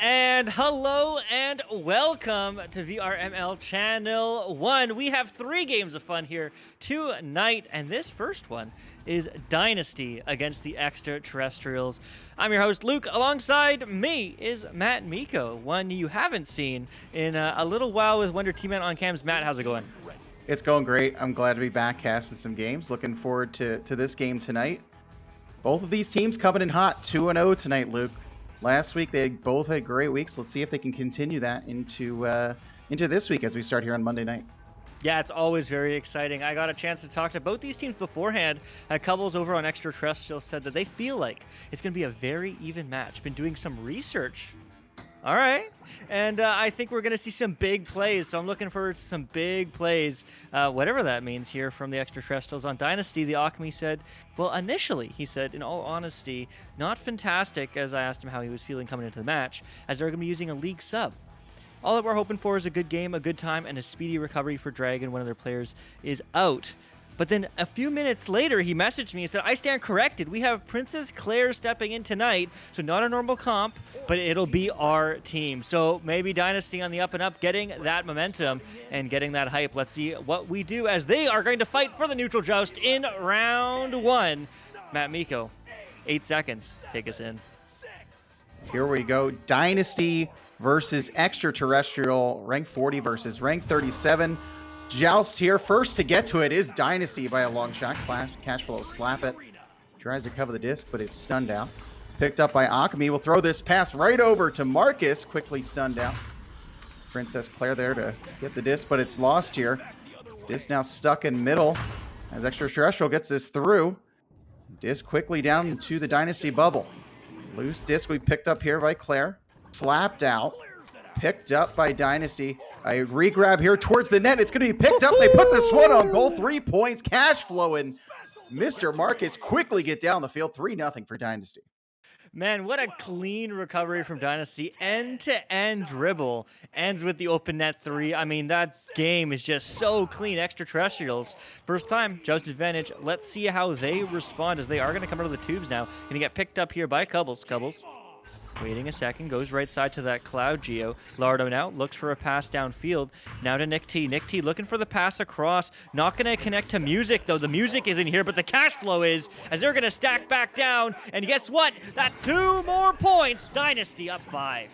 And hello and welcome to VRML Channel 1. We have 3 games of fun here tonight, and this first one is Dynasty against the Extraterrestrials. I'm your host, Luke. Alongside me is MattMeeko, one you haven't seen in a little while with Wonder T-Man on cams. Matt, how's it going? It's going great. I'm glad to be back casting some games. Looking forward to this game tonight. Both of these teams coming in hot, 2-0 tonight, Luke. Last week, they both had great weeks. Let's see if they can continue that into this week as we start here on Monday night. Yeah, it's always very exciting. I got a chance to talk to both these teams beforehand. Couples over on Extraterrestrials said that they feel like it's going to be a very even match. Been doing some research. All right. And I think we're going to see some big plays, so I'm looking forward to some big plays, whatever that means here from the Extraterrestrials. On Dynasty, the Alchemy said, well, initially, he said, in all honesty, not fantastic, as I asked him how he was feeling coming into the match, as they're going to be using a league sub. All that we're hoping for is a good game, a good time, and a speedy recovery for Dragon when their players is out. But then a few minutes later, he messaged me and said, I stand corrected. We have Princess Claire stepping in tonight. So not a normal comp, but it'll be our team. So maybe Dynasty on the up and up, getting that momentum and getting that hype. Let's see what we do as they are going to fight for the neutral joust in round 1. MattMeeko, 8 seconds. Take us in. Here we go. Dynasty versus Extraterrestrial. Rank 40 versus rank 37. Joust here. First to get to it is Dynasty by a long shot. Cashflow slap it. Tries to cover the disc, but is stunned out. Picked up by Akami. Will throw this pass right over to Marcus. Quickly stunned out. Princess Claire there to get the disc, but it's lost here. Disc now stuck in middle as Extraterrestrial gets this through. Disc quickly down to the Dynasty bubble. Loose disc we picked up here by Claire. Slapped out. Picked up by Dynasty. A re-grab here towards the net. It's going to be picked up. They put this one on goal. 3 points. Cashflow and Mr. Marcus quickly get down the field. 3-0 for Dynasty. Man, what a clean recovery from Dynasty. End-to-end dribble. Ends with the open net 3. I mean, that game is just so clean. Extraterrestrials. First time, Joust advantage. Let's see how they respond as they are going to come out of the tubes now. Going to get picked up here by Cubbles. Waiting a second, goes right side to that Cloud Geo. Lardo now looks for a pass downfield. Now to Nick T. Nick T looking for the pass across. Not going to connect to Music, though. The Music isn't here, but the cash flow is, as they're going to stack back down. And guess what? That's 2 more points. Dynasty up 5.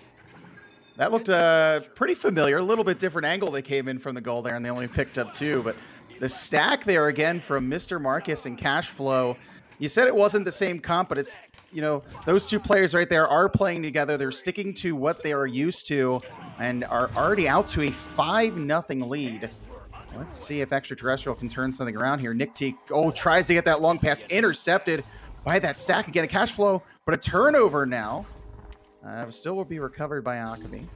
That looked pretty familiar. A little bit different angle they came in from the goal there, and they only picked up 2. But the stack there again from Mr. Marcus and Cashflow. You said it wasn't the same comp, but it's, you know, those 2 players right there are playing together. They're sticking to what they are used to and are already out to a 5-0 lead. Let's see if Extraterrestrial can turn something around here. Nick T, tries to get that long pass intercepted by that stack again. A Cashflow, but a turnover now. Still will be recovered by Akami.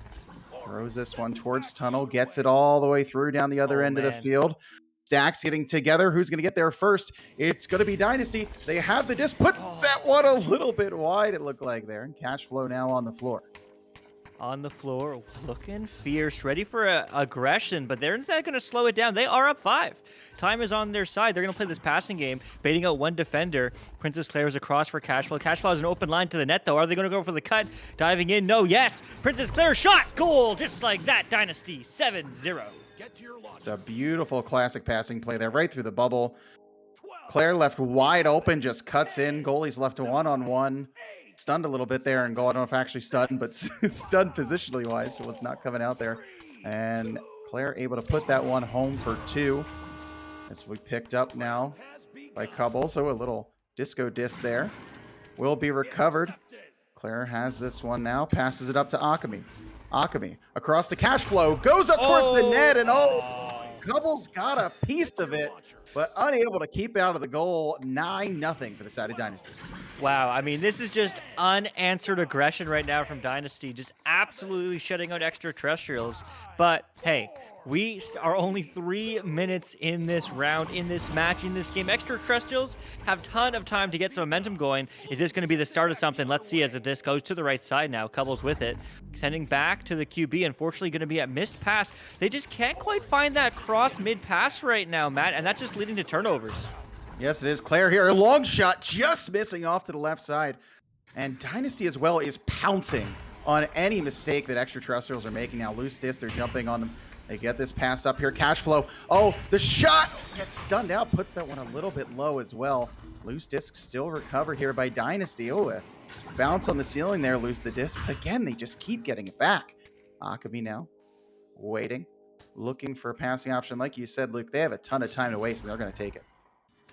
Throws this one towards tunnel, gets it all the way through down the other end of the field. Stacks getting together. Who's going to get there first? It's going to be Dynasty. They have the disc. Puts that one a little bit wide, it looked like there. And Cashflow now on the floor. On the floor, looking fierce, ready for aggression, but they're instead going to slow it down. They are up 5. Time is on their side. They're going to play this passing game, baiting out one defender. Princess Claire is across for Cashflow. Cashflow has an open line to the net, though. Are they going to go for the cut? Diving in? No, yes. Princess Claire shot. Goal, just like that. Dynasty 7-0. It's a beautiful classic passing play there, right through the bubble. Claire left wide open, just cuts in. Goalie's left 1-on-1. Stunned a little bit there, and goal, I don't know if actually stunned, but stunned positionally wise, so it's not coming out there. And Claire able to put that one home for 2. As we picked up now by Cubble, so a little disco disc there. Will be recovered. Claire has this one now, passes it up to Akami. Akami across the Cashflow, goes up towards the net, and Couples got a piece of it, but unable to keep it out of the goal. 9-0 for the side of Dynasty. Wow, I mean, this is just unanswered aggression right now from Dynasty, just absolutely shutting out Extraterrestrials. But hey, we are only 3 minutes in this round, in this match, in this game. Extraterrestrials have a ton of time to get some momentum going. Is this going to be the start of something? Let's see as this goes to the right side now. Couples with it. Sending back to the QB. Unfortunately, going to be at missed pass. They just can't quite find that cross mid-pass right now, Matt, and that's just leading to turnovers. Yes, it is. Claire here. A long shot just missing off to the left side. And Dynasty as well is pouncing on any mistake that Extraterrestrials are making now. Loose disc, they're jumping on them. They get this pass up here. Cashflow. The shot gets stunned out. Puts that one a little bit low as well. Loose disc still recovered here by Dynasty. A bounce on the ceiling there. Lose the disc. But again, they just keep getting it back. Akami now waiting. Looking for a passing option. Like you said, Luke, they have a ton of time to waste, and they're going to take it.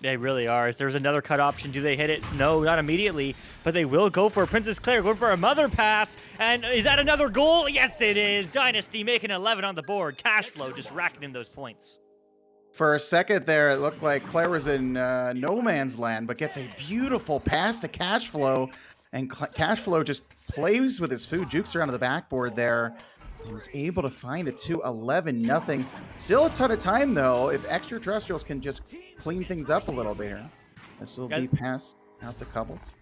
They really are. If there's another cut option, do they hit it? No, not immediately, but they will go for Princess Claire, going for a mother pass. And is that another goal? Yes, it is. Dynasty making 11 on the board. Cashflow just racking in those points. For a second there, it looked like Claire was in no man's land, but gets a beautiful pass to Cashflow. And Cashflow just plays with his food, jukes around to the backboard there. He was able to find it to 11-0. Still a ton of time, though, if Extraterrestrials can just clean things up a little bit here. This will be passed out to Couples.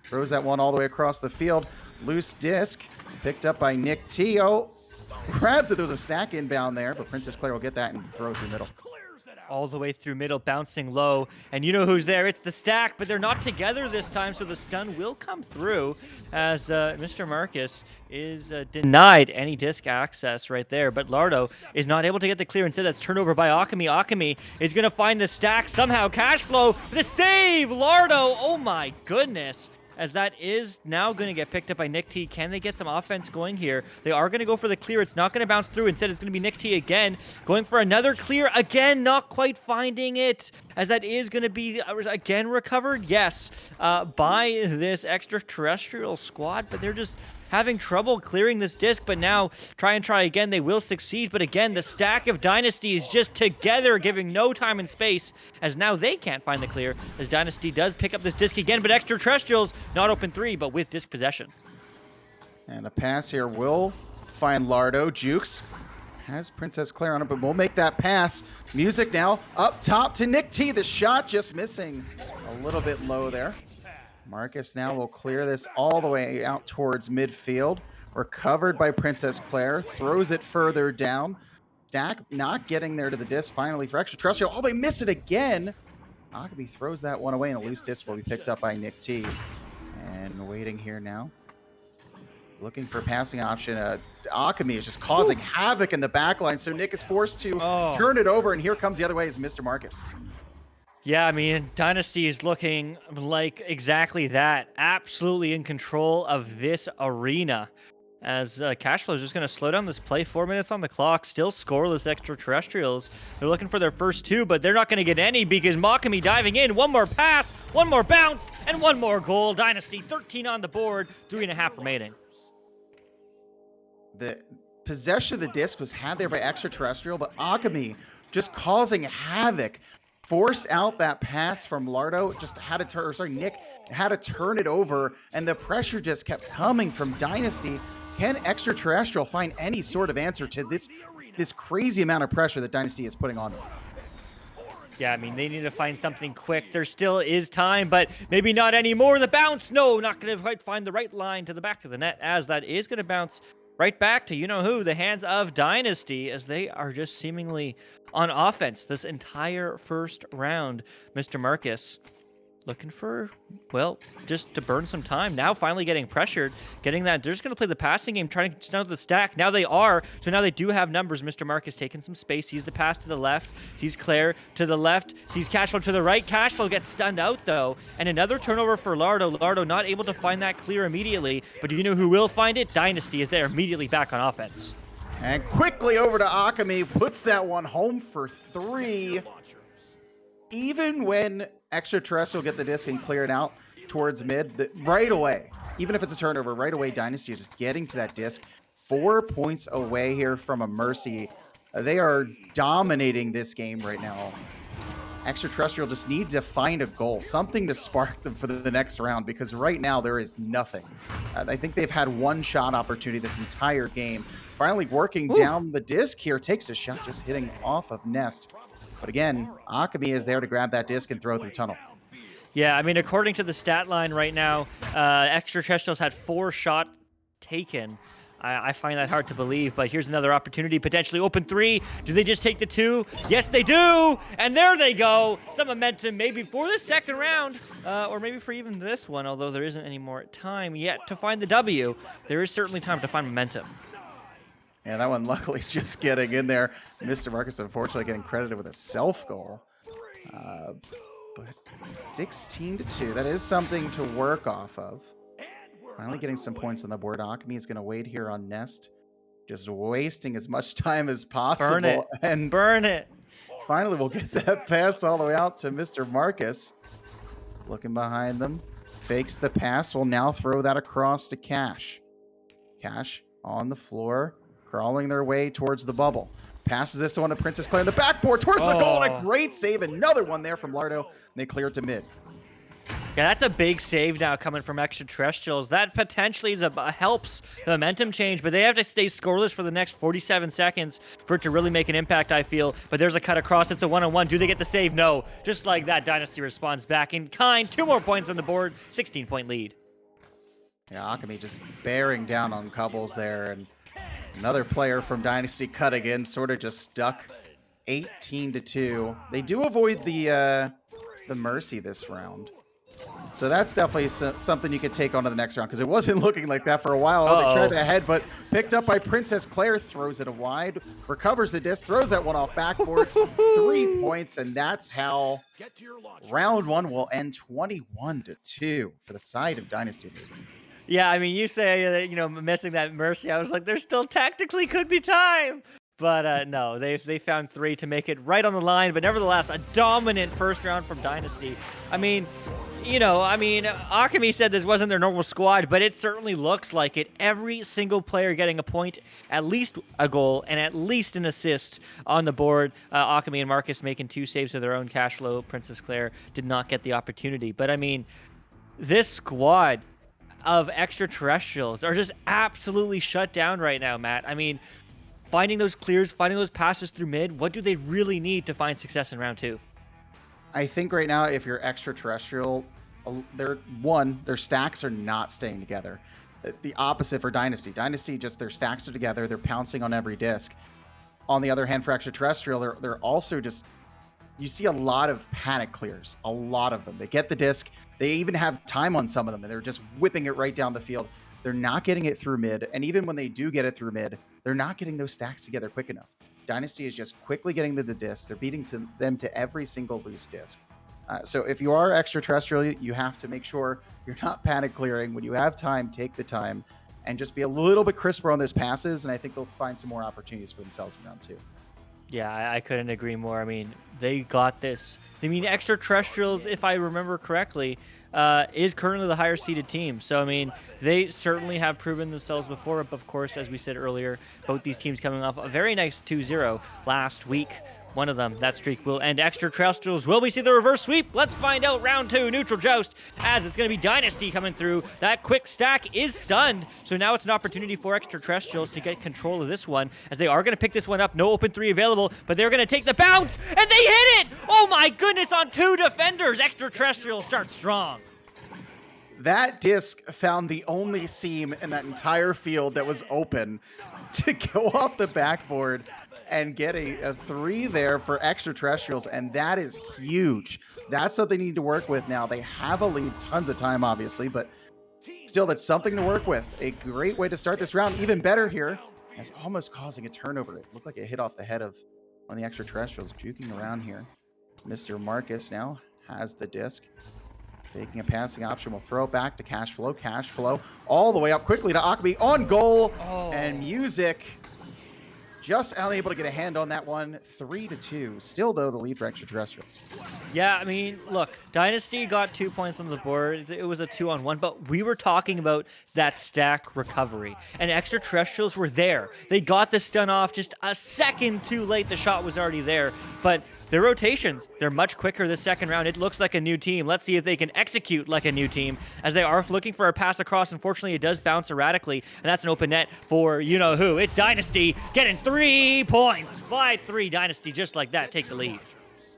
Throws that one all the way across the field. Loose disc picked up by Nick T. Oh, grabs it. There was a stack inbound there, but Princess Claire will get that and throw through middle. All the way through middle, bouncing low. And you know who's there. It's the stack, but they're not together this time, so the stun will come through as Mr. Marcus is denied any disc access right there. But Lardo is not able to get the clear. Instead, that's turnover by Akami. Akami is going to find the stack somehow. Cashflow, the save! Lardo, oh my goodness. As that is now going to get picked up by Nick T. Can they get some offense going here? They are going to go for the clear. It's not going to bounce through. Instead, it's going to be Nick T again, going for another clear. Again, not quite finding it, as that is going to be, again, recovered, yes, by this extraterrestrial squad, but they're just having trouble clearing this disc. But now try again, they will succeed. But again, the stack of Dynasty is just together, giving no time and space, as now they can't find the clear, as Dynasty does pick up this disc again. But Extraterrestrials not open 3, but with disc possession. And a pass here will find Lardo. Jukes has Princess Claire on it, but we'll make that pass. Music now up top to Nick T. The shot just missing a little bit low there. Marcus now will clear this all the way out towards midfield. Recovered by Princess Claire. Throws it further down. Stack not getting there to the disc. Finally for Extraterrestrial. Oh, they miss it again. Akami throws that one away, and a loose disc will be picked up by Nick T. And waiting here now. Looking for a passing option. Akami is just causing havoc in the back line, so Nick is forced to turn it over, and here comes the other way is Mr. Marcus. Yeah, I mean, Dynasty is looking like exactly that. Absolutely in control of this arena. As Cashflow is just going to slow down this play. 4 minutes on the clock. Still scoreless Extraterrestrials. They're looking for their first 2, but they're not going to get any because Makami diving in. One more pass, one more bounce, and one more goal. Dynasty 13 on the board. 3.5 remaining. The possession of the disc was had there by Extraterrestrial, but Akami just causing havoc. Forced out that pass from Lardo, just had to turn, sorry, Nick had to turn it over, and the pressure just kept coming from Dynasty. Can Extraterrestrial find any sort of answer to this crazy amount of pressure that Dynasty is putting on them? Yeah, I mean, they need to find something quick. There still is time, but maybe not anymore. The bounce, no, not going to quite find the right line to the back of the net, as that is going to bounce right back to you-know-who, the hands of Dynasty, as they are just seemingly on offense this entire first round. Mr. Marcus looking for, well, just to burn some time. Now finally getting pressured, getting that. They're just going to play the passing game, trying to stun the stack. Now they are. So now they do have numbers. Mr. Marcus taking some space. Sees the pass to the left. Sees Claire to the left. Sees Cashflow to the right. Cashflow gets stunned out, though. And another turnover for Lardo. Lardo not able to find that clear immediately. But do you know who will find it? Dynasty is there immediately back on offense. And quickly over to Akami. Puts that one home for 3. Even when Extraterrestrial get the disc and clear it out towards mid, right away, even if it's a turnover, right away, Dynasty is just getting to that disc. 4 points away here from a mercy. They are dominating this game right now. Extraterrestrial just need to find a goal, something to spark them for the next round, because right now there is nothing. I think they've had one shot opportunity this entire game. Finally working down the disc here, takes a shot, just hitting off of Nest. But again, Akami is there to grab that disc and throw through tunnel. Yeah, I mean, according to the stat line right now, Extraterrestrials had 4 shots taken. I find that hard to believe, but here's another opportunity, potentially open 3. Do they just take the 2? Yes, they do! And there they go! Some momentum maybe for the second round, or maybe for even this one, although there isn't any more time yet to find the W. There is certainly time to find momentum. Yeah, that one luckily just getting in there. Mr. Marcus, unfortunately, getting credited with a self-goal. But 16-2, that is something to work off of. Finally getting some points on the board. Akami is going to wait here on Nest, just wasting as much time as possible. Burn it. And burn it. Finally, we'll get that pass all the way out to Mr. Marcus. Looking behind them. Fakes the pass. Will now throw that across to Cash. Cash on the floor, crawling their way towards the bubble. Passes this one to Princess Claire in the backboard towards the goal. And a great save. Another one there from Lardo. And they clear it to mid. Yeah, that's a big save now coming from Extraterrestrials. That potentially is helps the momentum change, but they have to stay scoreless for the next 47 seconds for it to really make an impact, I feel. But there's a cut across. It's a one-on-one. Do they get the save? No. Just like that, Dynasty responds back in kind. 2 more points on the board. 16-point lead. Yeah, Akami just bearing down on Cubbles there, and another player from Dynasty cutting in, sort of just stuck 18-2. They do avoid the Mercy this round. So that's definitely something you could take on to the next round, because it wasn't looking like that for a while. Oh, they tried the head, but picked up by Princess Claire, throws it a wide, recovers the disc, throws that one off backboard. 3 points, and that's how round one will end 21-2 for the side of Dynasty League. Yeah, I mean, you say, missing that Mercy. I was like, there still technically could be time. But no, they found 3 to make it right on the line. But nevertheless, a dominant first round from Dynasty. I mean, Akami said this wasn't their normal squad, but it certainly looks like it. Every single player getting a point, at least a goal, and at least an assist on the board. Akami and Marcus making 2 saves of their own. Cash flow. Princess Claire did not get the opportunity. But I mean, this squad of Extraterrestrials are just absolutely shut down right now, Matt. I mean, finding those clears, finding those passes through mid, what do they really need to find success in round 2? I think right now, if you're Extraterrestrial, their stacks are not staying together. The opposite for Dynasty. Dynasty, just their stacks are together. They're pouncing on every disc. On the other hand, for Extraterrestrial, they're also just, you see a lot of panic clears, a lot of them. They get the disc. They even have time on some of them, and they're just whipping it right down the field. They're not getting it through mid, and even when they do get it through mid, they're not getting those stacks together quick enough. Dynasty is just quickly getting to the disc. They're beating them to every single loose disc. So if you are Extraterrestrial, you have to make sure you're not panic clearing. When you have time, take the time and just be a little bit crisper on those passes, and I think they'll find some more opportunities for themselves in round 2. Yeah, I couldn't agree more. I mean, they got this. I mean, Extraterrestrials, if I remember correctly, is currently the higher seeded team. So, I mean, they certainly have proven themselves before. But, of course, as we said earlier, both these teams coming off a very nice 2-0 last week. One of them, that streak will end. Extraterrestrials, will we see the reverse sweep? Let's find out. Round 2, neutral joust, as it's going to be Dynasty coming through. That quick stack is stunned, so now it's an opportunity for Extraterrestrials to get control of this one, as they are going to pick this one up. No open 3 available, but they're going to take the bounce, and they hit it! Oh my goodness, on 2 defenders. Extraterrestrials start strong. That disc found the only seam in that entire field that was open to go off the backboard and get a 3 there for Extraterrestrials, and that is huge. That's something they need to work with now. They have a lead, tons of time, obviously, but still, that's something to work with. A great way to start this round. Even better here, as almost causing a turnover. It looked like it hit off the head of one of the Extraterrestrials, juking around here. Mr. Marcus now has the disc. Taking a passing option, will throw it back to Cash Flow. Cash Flow all the way up quickly to Akami on goal. And Music just unable to get a hand on that one. 3-2. Still, though, the lead for Extraterrestrials. Yeah, I mean, look, Dynasty got 2 points on the board. It was a 2-on-1, but we were talking about that stack recovery, and Extraterrestrials were there. They got the stun off just a second too late. The shot was already there, but their rotations, they're much quicker this second round. It looks like a new team. Let's see if they can execute like a new team, as they are looking for a pass across. Unfortunately, it does bounce erratically, and that's an open net for you-know-who. It's Dynasty getting 3 points. 5-3 Dynasty, just like that, take the lead.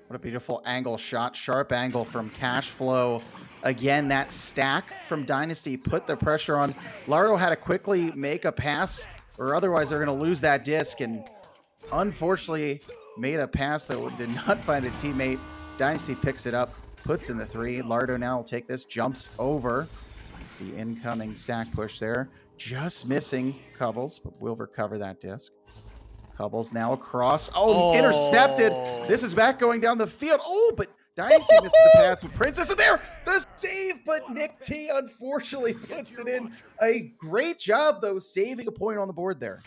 What a beautiful angle shot. Sharp angle from Cash Flow. Again, that stack from Dynasty put the pressure on. Lardo had to quickly make a pass, or otherwise they're going to lose that disc, and unfortunately made a pass that did not find a teammate. Dynasty picks it up, puts in the 3. Lardo now will take this, jumps over the incoming stack push there. Just missing Cubbles, but will recover that disc. Cubbles now across. Oh, intercepted. This is back going down the field. Oh, but Dynasty missed the pass with Princess. And there, the save, but Nick T unfortunately puts it in. A great job, though, saving a point on the board there.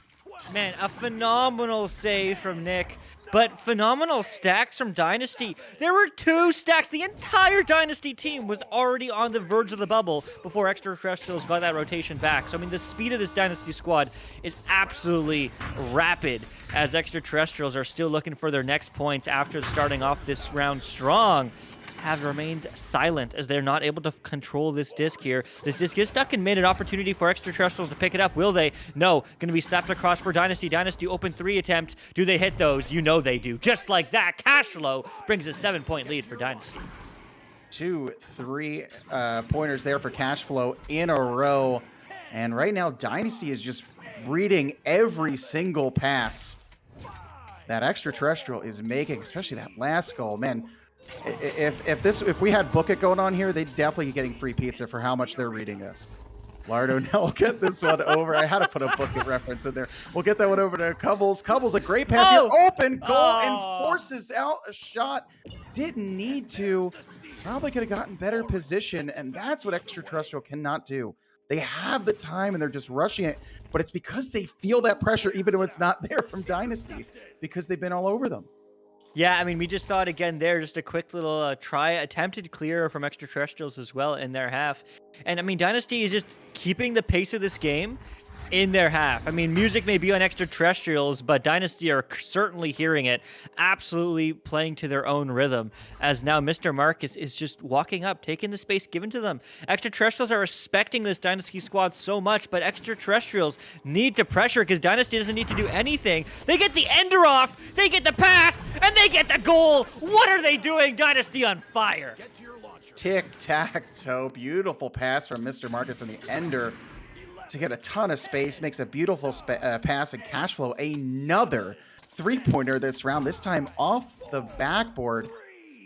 Man, a phenomenal save from Nick, but phenomenal stacks from Dynasty. There were 2 stacks. The entire Dynasty team was already on the verge of the bubble before Extraterrestrials got that rotation back. So, I mean, the speed of this Dynasty squad is absolutely rapid, as Extraterrestrials are still looking for their next points after starting off this round strong. Have remained silent, as they're not able to control this disc here. This disc is stuck in mid, an opportunity for Extraterrestrials to pick it up. Will they? No. Going to be slapped across for Dynasty. Dynasty open 3 attempt. Do they hit those? You know they do. Just like that, Cashflow brings a 7-point lead for Dynasty. 2 3 pointers there for Cash Flow in a row. And right now, Dynasty is just reading every single pass that Extraterrestrial is making, especially that last goal. Man, if we had Book It going on here, they'd definitely be getting free pizza for how much they're reading us. Lardo now will get this one over. I had to put a Book It reference in there. We'll get that one over to Cubbles. Cubbles, a great pass here. Open goal and forces out a shot. Didn't need to. Probably could have gotten better position, and that's what Extraterrestrial cannot do. They have the time and they're just rushing it, but it's because they feel that pressure even when it's not there from Dynasty, because they've been all over them. Yeah, I mean, we just saw it again there. Just a quick little attempted clear from Extraterrestrials as well in their half. And I mean, Dynasty is just keeping the pace of this game in their half. I mean, music may be on Extraterrestrials, but Dynasty are certainly hearing it, absolutely playing to their own rhythm, as now Mr. Marcus is just walking up, taking the space given to them. Extraterrestrials are respecting this Dynasty squad so much, but Extraterrestrials need to pressure because Dynasty doesn't need to do anything. They get the ender off, they get the pass, and they get the goal. What are they doing? Dynasty on fire. Tic-tac-toe. Beautiful pass from Mr. Marcus and the ender to get a ton of space, makes a beautiful pass, and cash flow another three-pointer this round, this time off the backboard.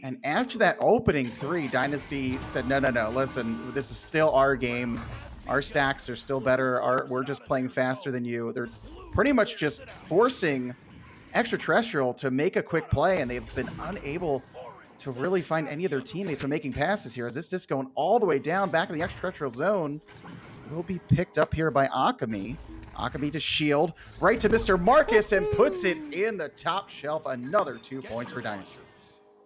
And after that opening three, Dynasty said, no, listen, this is still our game. Our stacks are still better. We're just playing faster than you. They're pretty much just forcing Extraterrestrial to make a quick play, and they've been unable to really find any of their teammates when making passes here, as this disc going all the way down back in the Extraterrestrial zone will be picked up here by Akami. Akami to shield, right to Mr. Marcus, and puts it in the top shelf. Another 2 points for Dynasty.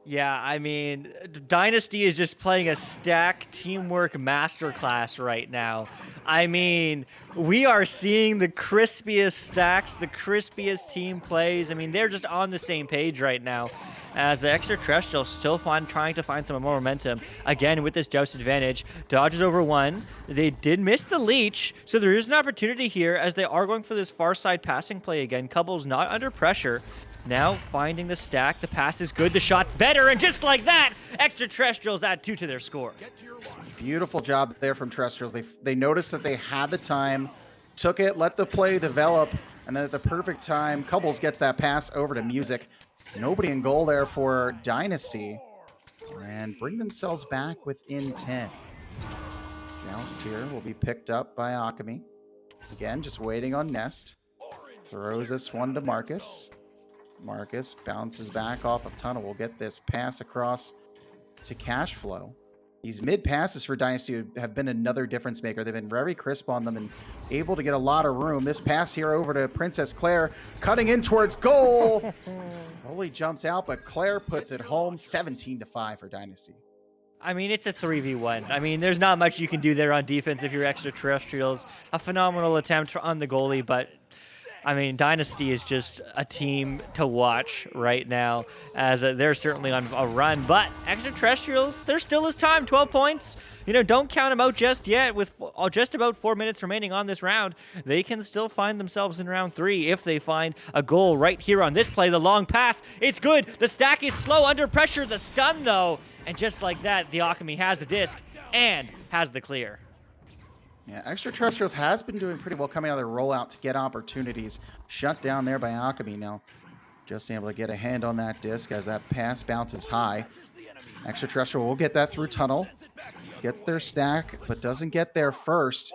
Yeah, I mean, Dynasty is just playing a stack teamwork masterclass right now. I mean, we are seeing the crispiest stacks, the crispiest team plays. I mean, they're just on the same page right now, as the Extraterrestrials still trying to find some more momentum. Again, with this Joust advantage, dodges over one. They did miss the leech, so there is an opportunity here as they are going for this far side passing play again. Couples not under pressure. Now finding the stack. The pass is good. The shot's better. And just like that, Extraterrestrials add 2 to their score. Beautiful job there from Terrestrials. They noticed that they had the time, took it, let the play develop, and then at the perfect time, Couples gets that pass over to Music. Nobody in goal there for Dynasty. And bring themselves back within 10. Joust here will be picked up by Akami. Again, just waiting on Nest. Throws this one to Marcus. Marcus bounces back off of Tunnel. We'll get this pass across to Cashflow. These mid passes for Dynasty have been another difference maker. They've been very crisp on them and able to get a lot of room. This pass here over to Princess Claire, cutting in towards goal. Holy jumps out, but Claire puts it home. 17-5 for Dynasty. I mean, it's a 3v1. I mean, there's not much you can do there on defense if you're Extraterrestrials. A phenomenal attempt on the goalie, but I mean, Dynasty is just a team to watch right now, as they're certainly on a run. But Extraterrestrials, there still is time. 12 points. You know, don't count them out just yet. With just about 4 minutes remaining on this round, they can still find themselves in round 3 if they find a goal right here on this play. The long pass, it's good. The stack is slow under pressure. The stun, though. And just like that, the Akami has the disc and has the clear. Yeah, Extraterrestrials has been doing pretty well coming out of their rollout to get opportunities. Shut down there by Akami now. Just able to get a hand on that disc as that pass bounces high. Extraterrestrial will get that through Tunnel. Gets their stack, but doesn't get there first.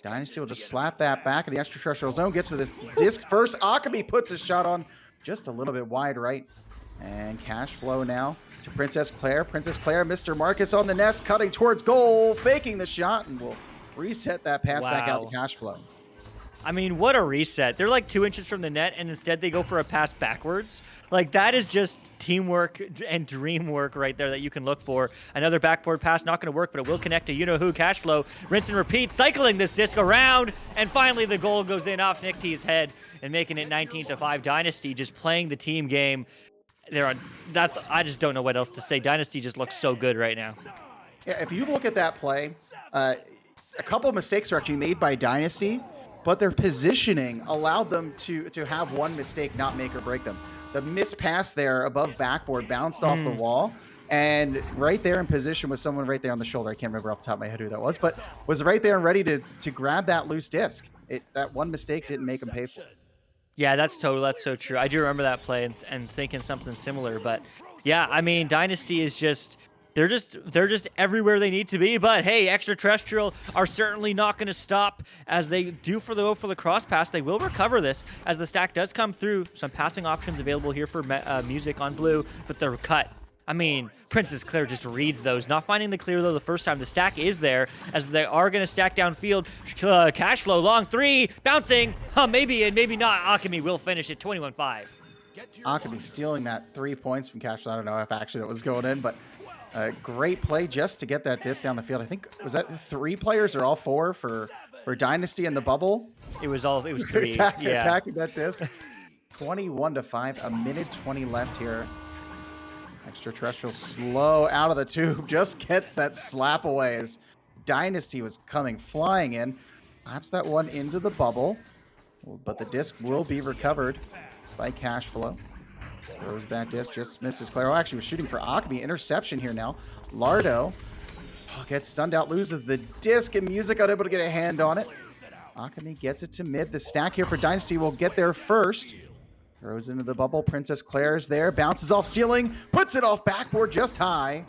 Dynasty will just slap that back in the Extraterrestrial zone. Gets to the disc first. Akami puts his shot on just a little bit wide right. And cash flow now to Princess Claire. Princess Claire, Mr. Marcus on the nest, cutting towards goal, faking the shot, and will reset that pass back out to cash flow. I mean, what a reset. They're like 2 inches from the net, and instead they go for a pass backwards. Like, that is just teamwork and dream work right there that you can look for. Another backboard pass, not going to work, but it will connect to you-know-who, cash flow. Rinse and repeat, cycling this disc around, and finally the goal goes in off Nick T's head and making it 19-5. Dynasty just playing the team game. I just don't know what else to say. Dynasty just looks so good right now. Yeah, if you look at that play, a couple of mistakes are actually made by Dynasty, but their positioning allowed them to have one mistake not make or break them. The missed pass there above backboard bounced off the wall. and right there in position was someone right there on the shoulder. I can't remember off the top of my head who that was, but was right there and ready to grab that loose disc. That one mistake didn't make him pay for it. Yeah, that's so true. I do remember that play and thinking something similar. But yeah, I mean, Dynasty is just they're just everywhere they need to be. But hey, Extraterrestrial are certainly not going to stop as they do go for the cross pass. They will recover this as the stack does come through. Some passing options available here for music on blue, but they're cut. I mean, Princess Claire just reads those. Not finding the clear, though, the first time. The stack is there, as they are going to stack downfield. Cash flow, long three, bouncing. Maybe and maybe not. Alchemy will finish it, 21-5. Alchemy stealing that 3 points from Cash. I don't know if actually that was going in, but a great play just to get that disc down the field. I think, was that 3 players or all 4 for Dynasty in the bubble? It was 3. Attacking that disc. 21-5, a minute 20 left here. Extraterrestrial slow out of the tube, just gets that slap away as Dynasty was coming flying in. Slaps that one into the bubble, but the disc will be recovered by Cashflow. Throws that disc, just misses Claire. Oh, actually was shooting for Alchemy. Interception here now. Lardo gets stunned out, loses the disc, and Music unable to get a hand on it. Alchemy gets it to mid. The stack here for Dynasty will get there first. Throws into the bubble. Princess Claire's there. Bounces off ceiling. Puts it off backboard just high.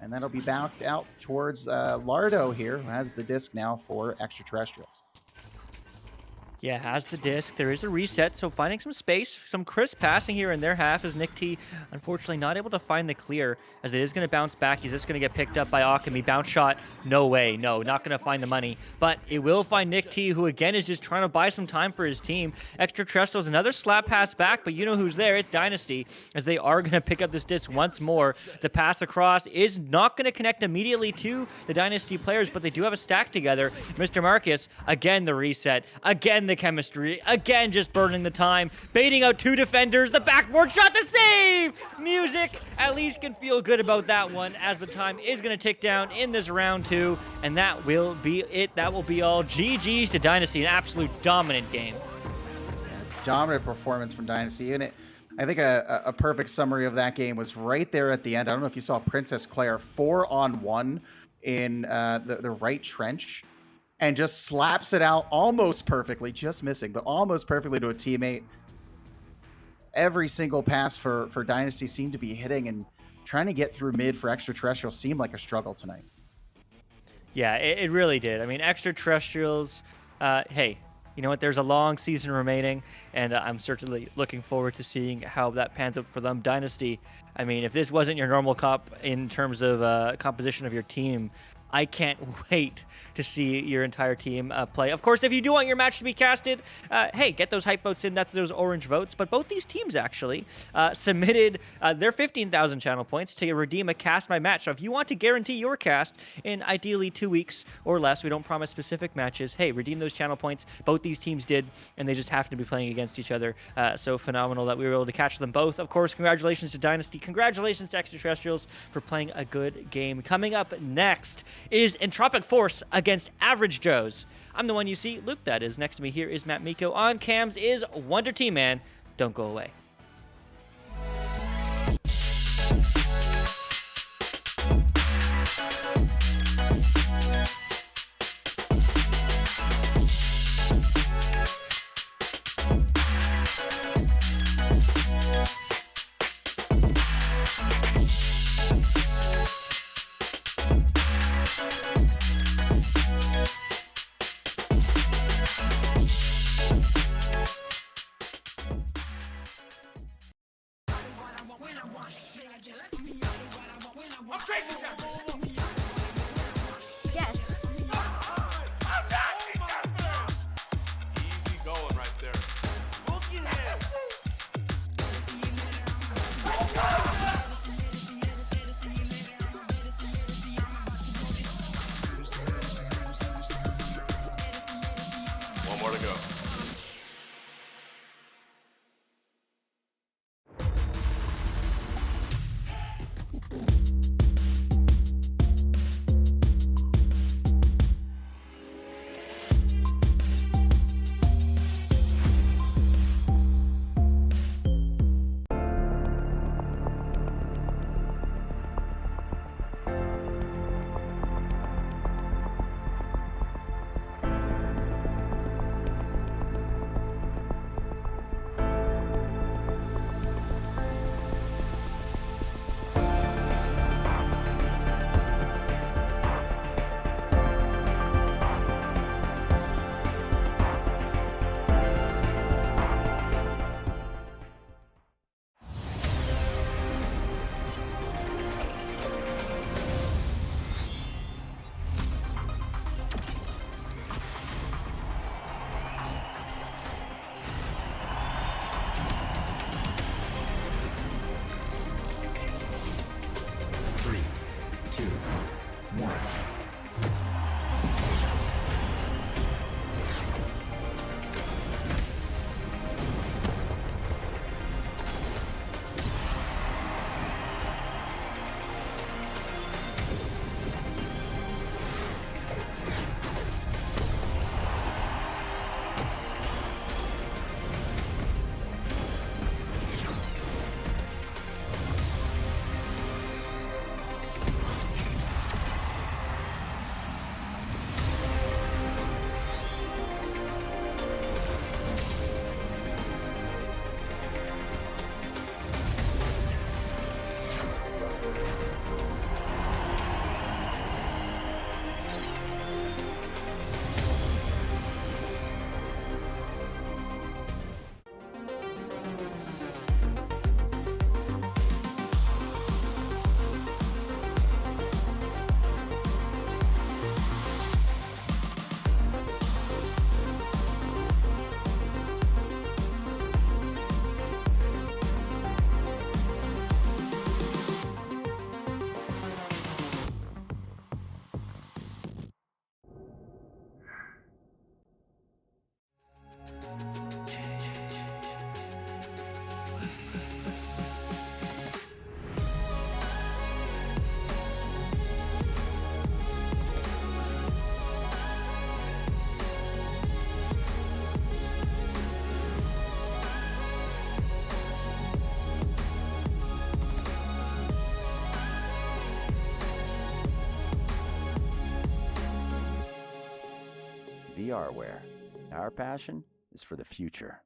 And that'll be bounced out towards Lardo here, who has the disc now for Extraterrestrials. Yeah, has the disc. There is a reset, so finding some space, some crisp passing here in their half as Nick T, unfortunately not able to find the clear, as it is going to bounce back. He's just going to get picked up by Alchemy. Bounce shot, no way, no, not going to find the money. But it will find Nick T, who again is just trying to buy some time for his team. Extraterrestrials, another slap pass back, but you know who's there. It's Dynasty, as they are going to pick up this disc once more. The pass across is not going to connect immediately to the Dynasty players, but they do have a stack together. Mr. Marcus, again the reset, again the chemistry, again just burning the time, baiting out 2 defenders, the backboard shot to save! Music at least can feel good about that one, as the time is going to tick down in this round 2, and that will be it. That will be all. GG's to Dynasty, an absolute dominant game. Dominant performance from Dynasty. And I think a perfect summary of that game was right there at the end. I don't know if you saw Princess Claire 4-on-1 in the right trench, and just slaps it out almost perfectly, just missing, but almost perfectly to a teammate. Every single pass for Dynasty seemed to be hitting, and trying to get through mid for Extraterrestrial seemed like a struggle tonight. Yeah, it really did. I mean, Extraterrestrials, hey, you know what? There's a long season remaining, and I'm certainly looking forward to seeing how that pans out for them. Dynasty, I mean, if this wasn't your normal comp in terms of composition of your team, I can't wait to see your entire team play. Of course, if you do want your match to be casted, hey, get those hype votes in. That's those orange votes. But both these teams actually submitted their 15,000 channel points to redeem a Cast My Match. So if you want to guarantee your cast in ideally 2 weeks or less, we don't promise specific matches. Hey, redeem those channel points. Both these teams did, and they just happen to be playing against each other. So phenomenal that we were able to catch them both. Of course, congratulations to Dynasty. Congratulations to Extraterrestrials for playing a good game. Coming up next is Entropic Force against Average Joes. I'm the one you see. Luke, that is. Next to me here is MattMeeko. On cams is Wonder Team Man. Don't go away. Yes. Easy going right there. One more to go. VRware. Our passion is for the future.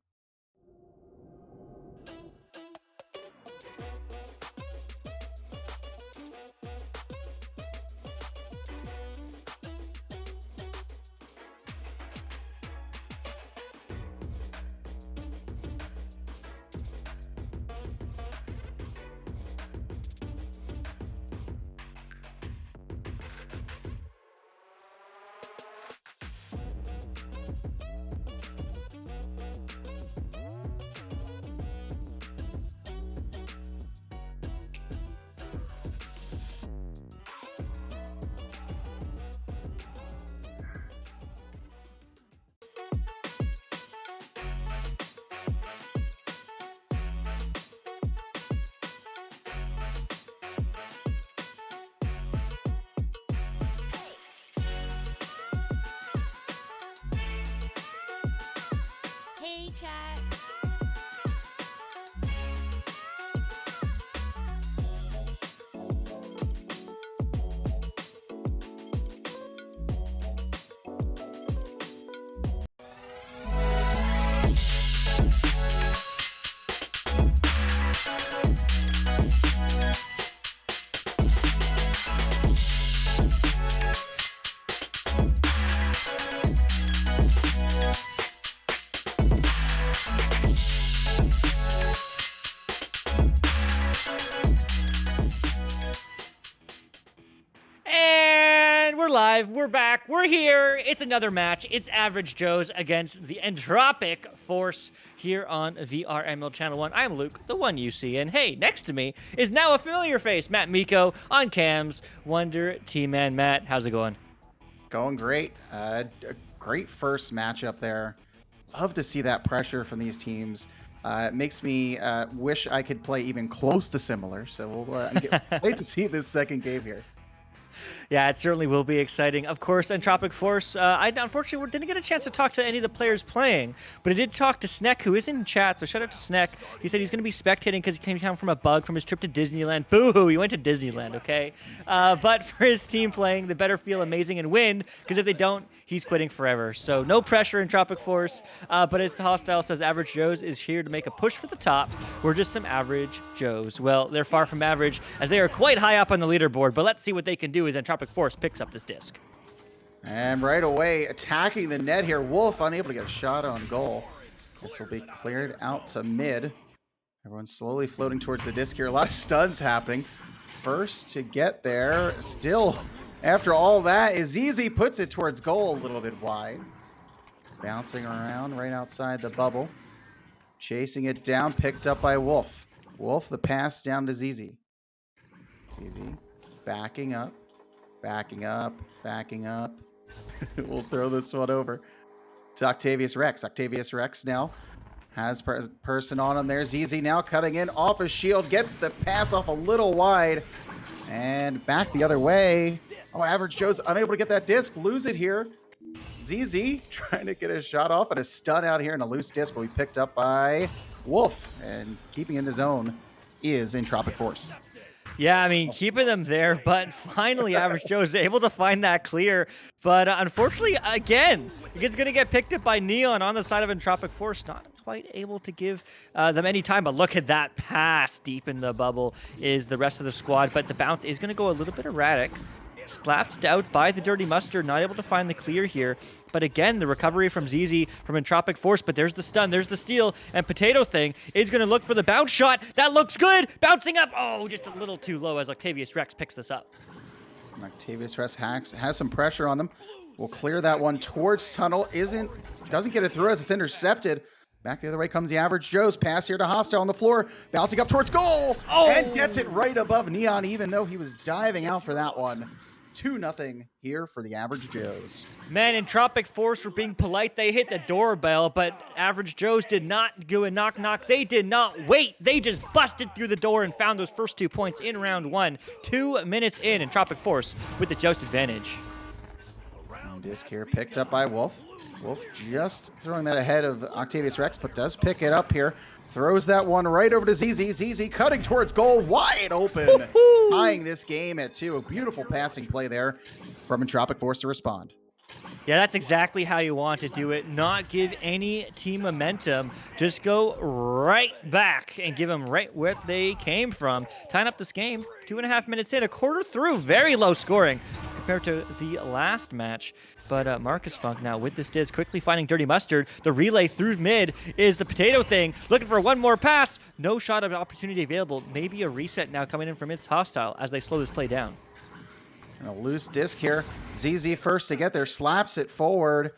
Hey, chat. And we're live. We're back. We're here. It's another match. It's Average Joe's against the Entropic Force here on VRML Channel 1. I'm Luke, the one you see. And hey, next to me is now a familiar face, MattMeeko on cams. Wonder T-Man. Matt, how's it going? Going great. A great first matchup there. Love to see that pressure from these teams. It makes me wish I could play even close to similar. So we'll wait to see this second game here. Yeah, it certainly will be exciting. Of course, Entropic Force, I unfortunately didn't get a chance to talk to any of the players playing, but I did talk to Sneck, who is in chat, so shout out to Sneck. He said he's going to be spectating because he came down from a bug from his trip to Disneyland. Boo-hoo, he went to Disneyland, okay? But for his team playing, they better feel amazing and win, because if they don't, he's quitting forever. So no pressure in Entropic Force, but as Hostile says, Average Joe's is here to make a push for the top. We're just some average Joes. Well, they're far from average, as they are quite high up on the leaderboard, but let's see what they can do as Entropic Force picks up this disc. And right away, attacking the net here. Wolf unable to get a shot on goal. This will be cleared out to mid. Everyone's slowly floating towards the disc here. A lot of stuns happening. First to get there, still, after all that, is easy. Puts it towards goal a little bit wide. Bouncing around right outside the bubble. Chasing it down, picked up by Wolf. Wolf, the pass down to ZZ. ZZ backing up. Backing up, backing up. We'll throw this one over to Octavius Rex. Octavius Rex now has person on him there. ZZ now cutting in off his shield, gets the pass off a little wide, and back the other way. Oh, Average Joe's unable to get that disc. Lose it here. ZZ trying to get a shot off and a stun out here, and a loose disc will be picked up by Wolf. And keeping in the zone is Entropic Force. Yeah, I mean, keeping them there, but finally Average Joe is able to find that clear. But unfortunately, again, it's going to get picked up by Neon on the side of Entropic Force. Not quite able to give them any time, but look at that pass deep in the bubble is the rest of the squad. But the bounce is going to go a little bit erratic. Slapped out by the Dirty Mustard, not able to find the clear here. But again, the recovery from ZZ from Entropic Force, but there's the stun, there's the steal, and Potato Thing is going to look for the bounce shot. That looks good! Bouncing up! Oh, just a little too low as Octavius Rex picks this up. Octavius Rex has some pressure on them. Will clear that one towards tunnel. Doesn't get it through as it's intercepted. Back the other way comes the Average Joe's pass here to Hostile on the floor. Bouncing up towards goal! Oh! And gets it right above Neon, even though he was diving out for that one. 2-0 here for the Average Joe's. Man, Entropic Force were being polite. They hit the doorbell, but Average Joe's did not do a knock-knock. They did not wait. They just busted through the door and found those first 2 points in round 1. 2 minutes in, Entropic Force with the Joust advantage. Disc here picked up by Wolf. Wolf just throwing that ahead of Octavius Rex, but does pick it up here. Throws that one right over to ZZ. ZZ cutting towards goal, wide open. Tying this game at 2. A beautiful passing play there from Entropic Force to respond. Yeah, that's exactly how you want to do it. Not give any team momentum. Just go right back and give them right where they came from. Tying up this game, 2.5 minutes in, a quarter through. Very low scoring compared to the last match. But Marcus Funk now with this disc, quickly finding Dirty Mustard. The relay through mid is the potato thing. Looking for one more pass. No shot of opportunity available. Maybe a reset now coming in from its hostile as they slow this play down. And a loose disc here. ZZ first to get there, slaps it forward.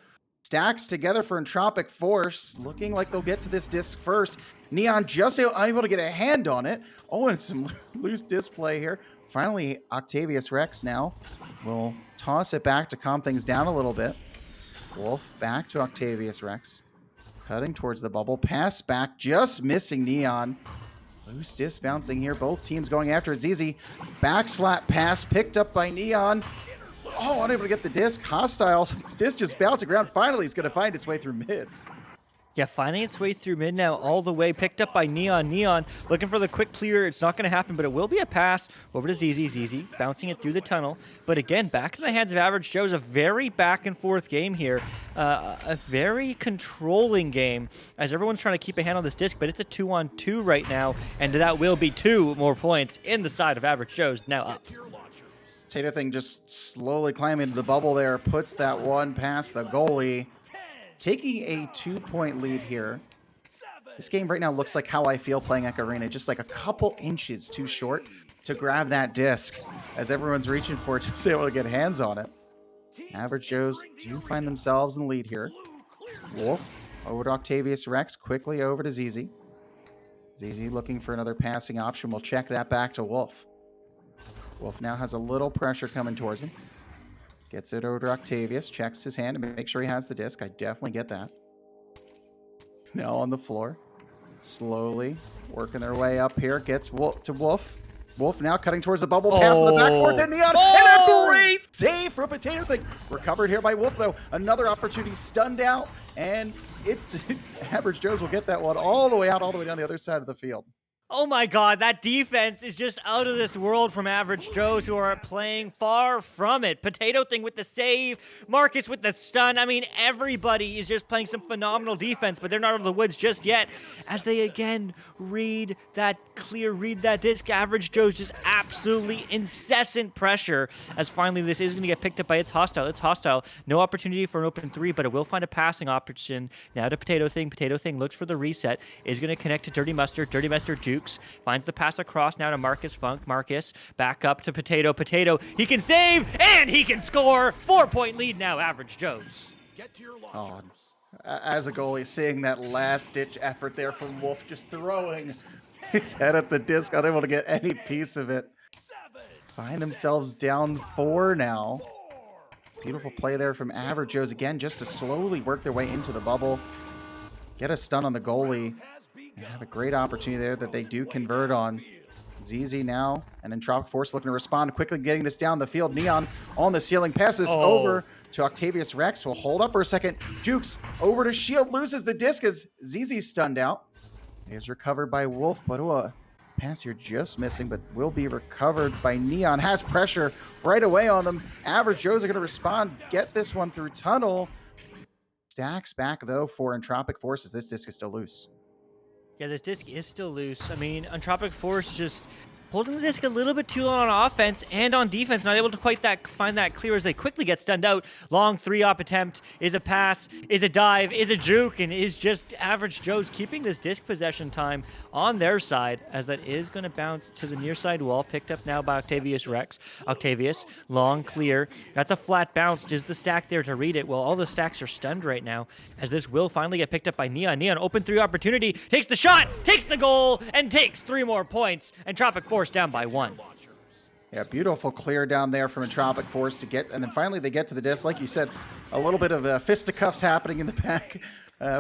Stacks together for Entropic Force. Looking like they'll get to this disc first. Neon just unable to get a hand on it. Oh, and some loose disc play here. Finally, Octavius Rex now will toss it back to calm things down a little bit. Wolf back to Octavius Rex. Cutting towards the bubble. Pass back, just missing Neon. Loose disc bouncing here. Both teams going after it. ZZ. Back slap pass picked up by Neon. Oh, unable to get the disc. Hostile. Disc just bouncing around. Finally, it's going to find its way through mid. Yeah, finding its way through mid now, all the way, picked up by Neon. Neon looking for the quick clear. It's not going to happen, but it will be a pass over to ZZ. ZZ bouncing it through the tunnel. But again, back in the hands of Average Joe's. A very back and forth game here. A very controlling game as everyone's trying to keep a hand on this disc, but it's a 2-on-2 right now, and that will be 2 more points in the side of Average Joe's now up. Tato Thing just slowly climbing into the bubble there, puts that one past the goalie. Taking a 2-point lead here. This game right now looks like how I feel playing Echo Arena, just like a couple inches too short to grab that disc as everyone's reaching for it, just able to get hands on it. Average Joe's do find themselves in the lead here. Wolf over to Octavius Rex, quickly over to ZZ. ZZ looking for another passing option. We'll check that back to Wolf. Wolf now has a little pressure coming towards him. Gets it over to Octavius, checks his hand to make sure he has the disc. I definitely get that. Now on the floor. Slowly working their way up here. Gets to Wolf. Wolf now cutting towards the bubble. Pass on the backboard to Neon. And a great save for Potato Thing. Recovered here by Wolf, though. Another opportunity stunned out. And it's Average Joe's will get that one all the way out, all the way down the other side of the field. Oh my God, that defense is just out of this world from Average Joe's, who are playing far from it. Potato Thing with the save, Marcus with the stun. I mean, everybody is just playing some phenomenal defense, but they're not out of the woods just yet. As they again read that disc, Average Joe's just absolutely incessant pressure. As finally this is going to get picked up by its hostile. It's hostile. No opportunity for an open 3, but it will find a passing option now to Potato Thing. Potato Thing looks for the reset. Is going to connect to Dirty Mustard. Dirty Mustard Jukes. Finds the pass across now to Marcus Funk. Marcus back up to Potato. Potato, he can save and he can score. 4-point lead now, Average Joe's. Oh, as a goalie, seeing that last-ditch effort there from Wolf, just throwing his head at the disc, unable to get any piece of it. Find themselves down 4 now. Beautiful play there from Average Joe's again, just to slowly work their way into the bubble. Get a stun on the goalie. And have a great opportunity there that they do convert on. ZZ now, and Entropic Force looking to respond, quickly getting this down the field. Neon on the ceiling, passes over to Octavius Rex. Will hold up for a second. Jukes over to Shield, loses the disc as ZZ's stunned out. It is recovered by Wolf, but a pass here just missing, but will be recovered by Neon. Has pressure right away on them. Average Joe's are going to respond, get this one through tunnel. Stacks back, though, for Entropic Force as this disc is still loose. Yeah, this disc is still loose. I mean, Entropic Force just holding the disc a little bit too long on offense and on defense, not able to quite find that clear as they quickly get stunned out. Long 3-op attempt is a pass, is a dive, is a juke, and is just Average Joe's keeping this disc possession time on their side, as that is going to bounce to the near side wall, picked up now by Octavius Rex. Octavius, long clear. That's a flat bounce. Is the stack there to read it? Well, all the stacks are stunned right now, as this will finally get picked up by Neon. Neon, open 3 opportunity, takes the shot, takes the goal, and takes 3 more points. Entropic Force down by 1. Yeah, beautiful clear down there from Entropic Force to get, and then finally they get to the disc. Like you said, a little bit of fisticuffs happening in the back.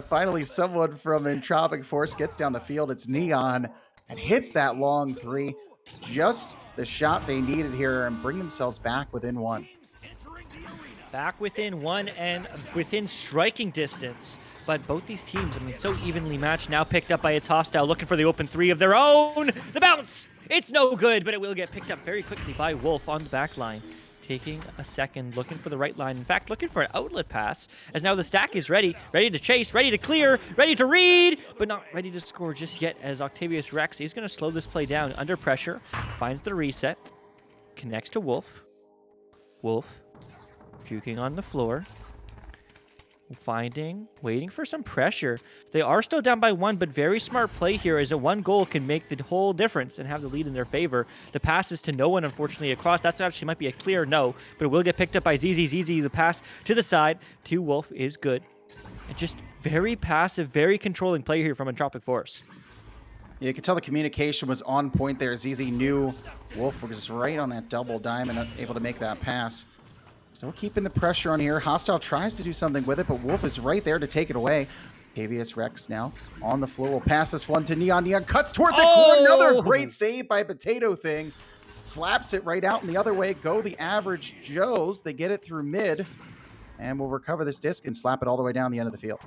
Finally, someone from Entropic Force gets down the field. It's Neon and hits that long 3. Just the shot they needed here and bring themselves back within 1. Back within 1 and within striking distance. But both these teams, I mean, so evenly matched, now picked up by its hostile, looking for the open 3 of their own. The bounce! It's no good, but it will get picked up very quickly by Wolf on the back line. taking a second, looking for the right line. In fact, looking for an outlet pass, as now the stack is ready to chase, ready to clear, ready to read, but not ready to score just yet, as Octavius Rex is going to slow this play down under pressure, finds the reset, connects to Wolf. Wolf juking on the floor. Waiting for some pressure. They are still down by 1, but very smart play here, as a 1 goal can make the whole difference and have the lead in their favor. The pass is to no one, unfortunately, across. That's actually might be a clear no, but it will get picked up by ZZ. ZZ, the pass to the side to Wolf is good. And just very passive, very controlling play here from Entropic Force. Yeah, you can tell the communication was on point there. ZZ knew Wolf was right on that double diamond, able to make that pass. Still keeping the pressure on here. Hostile tries to do something with it, but Wolf is right there to take it away. Octavius Rex now on the floor. Will pass this one to Neon. Neon cuts towards it. Another great save by Potato Thing. Slaps it right out, and the other way go the average Joes. They get it through mid, and will recover this disc and slap it all the way down the end of the field.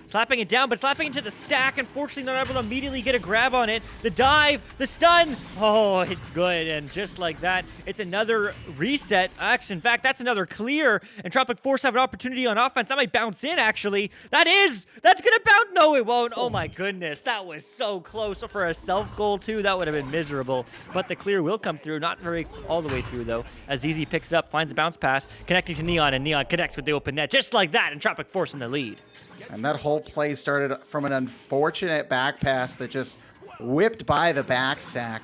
Slapping it down, but slapping into the stack. Unfortunately, not able to immediately get a grab on it. The dive, the stun. Oh, it's good. And just like that, it's another reset. Actually, in fact, that's another clear. And Entropic Force have an opportunity on offense. That might bounce in, actually. That's going to bounce. No, it won't. Oh, my goodness. That was so close. For a self-goal, too, that would have been miserable. But the clear will come through. Not very all the way through, though. As ZZ picks it up, finds a bounce pass, connecting to Neon, and Neon connects with the open net. Just like that, and Entropic Force in the lead. And that whole play started from an unfortunate back pass that just whipped by the back sack.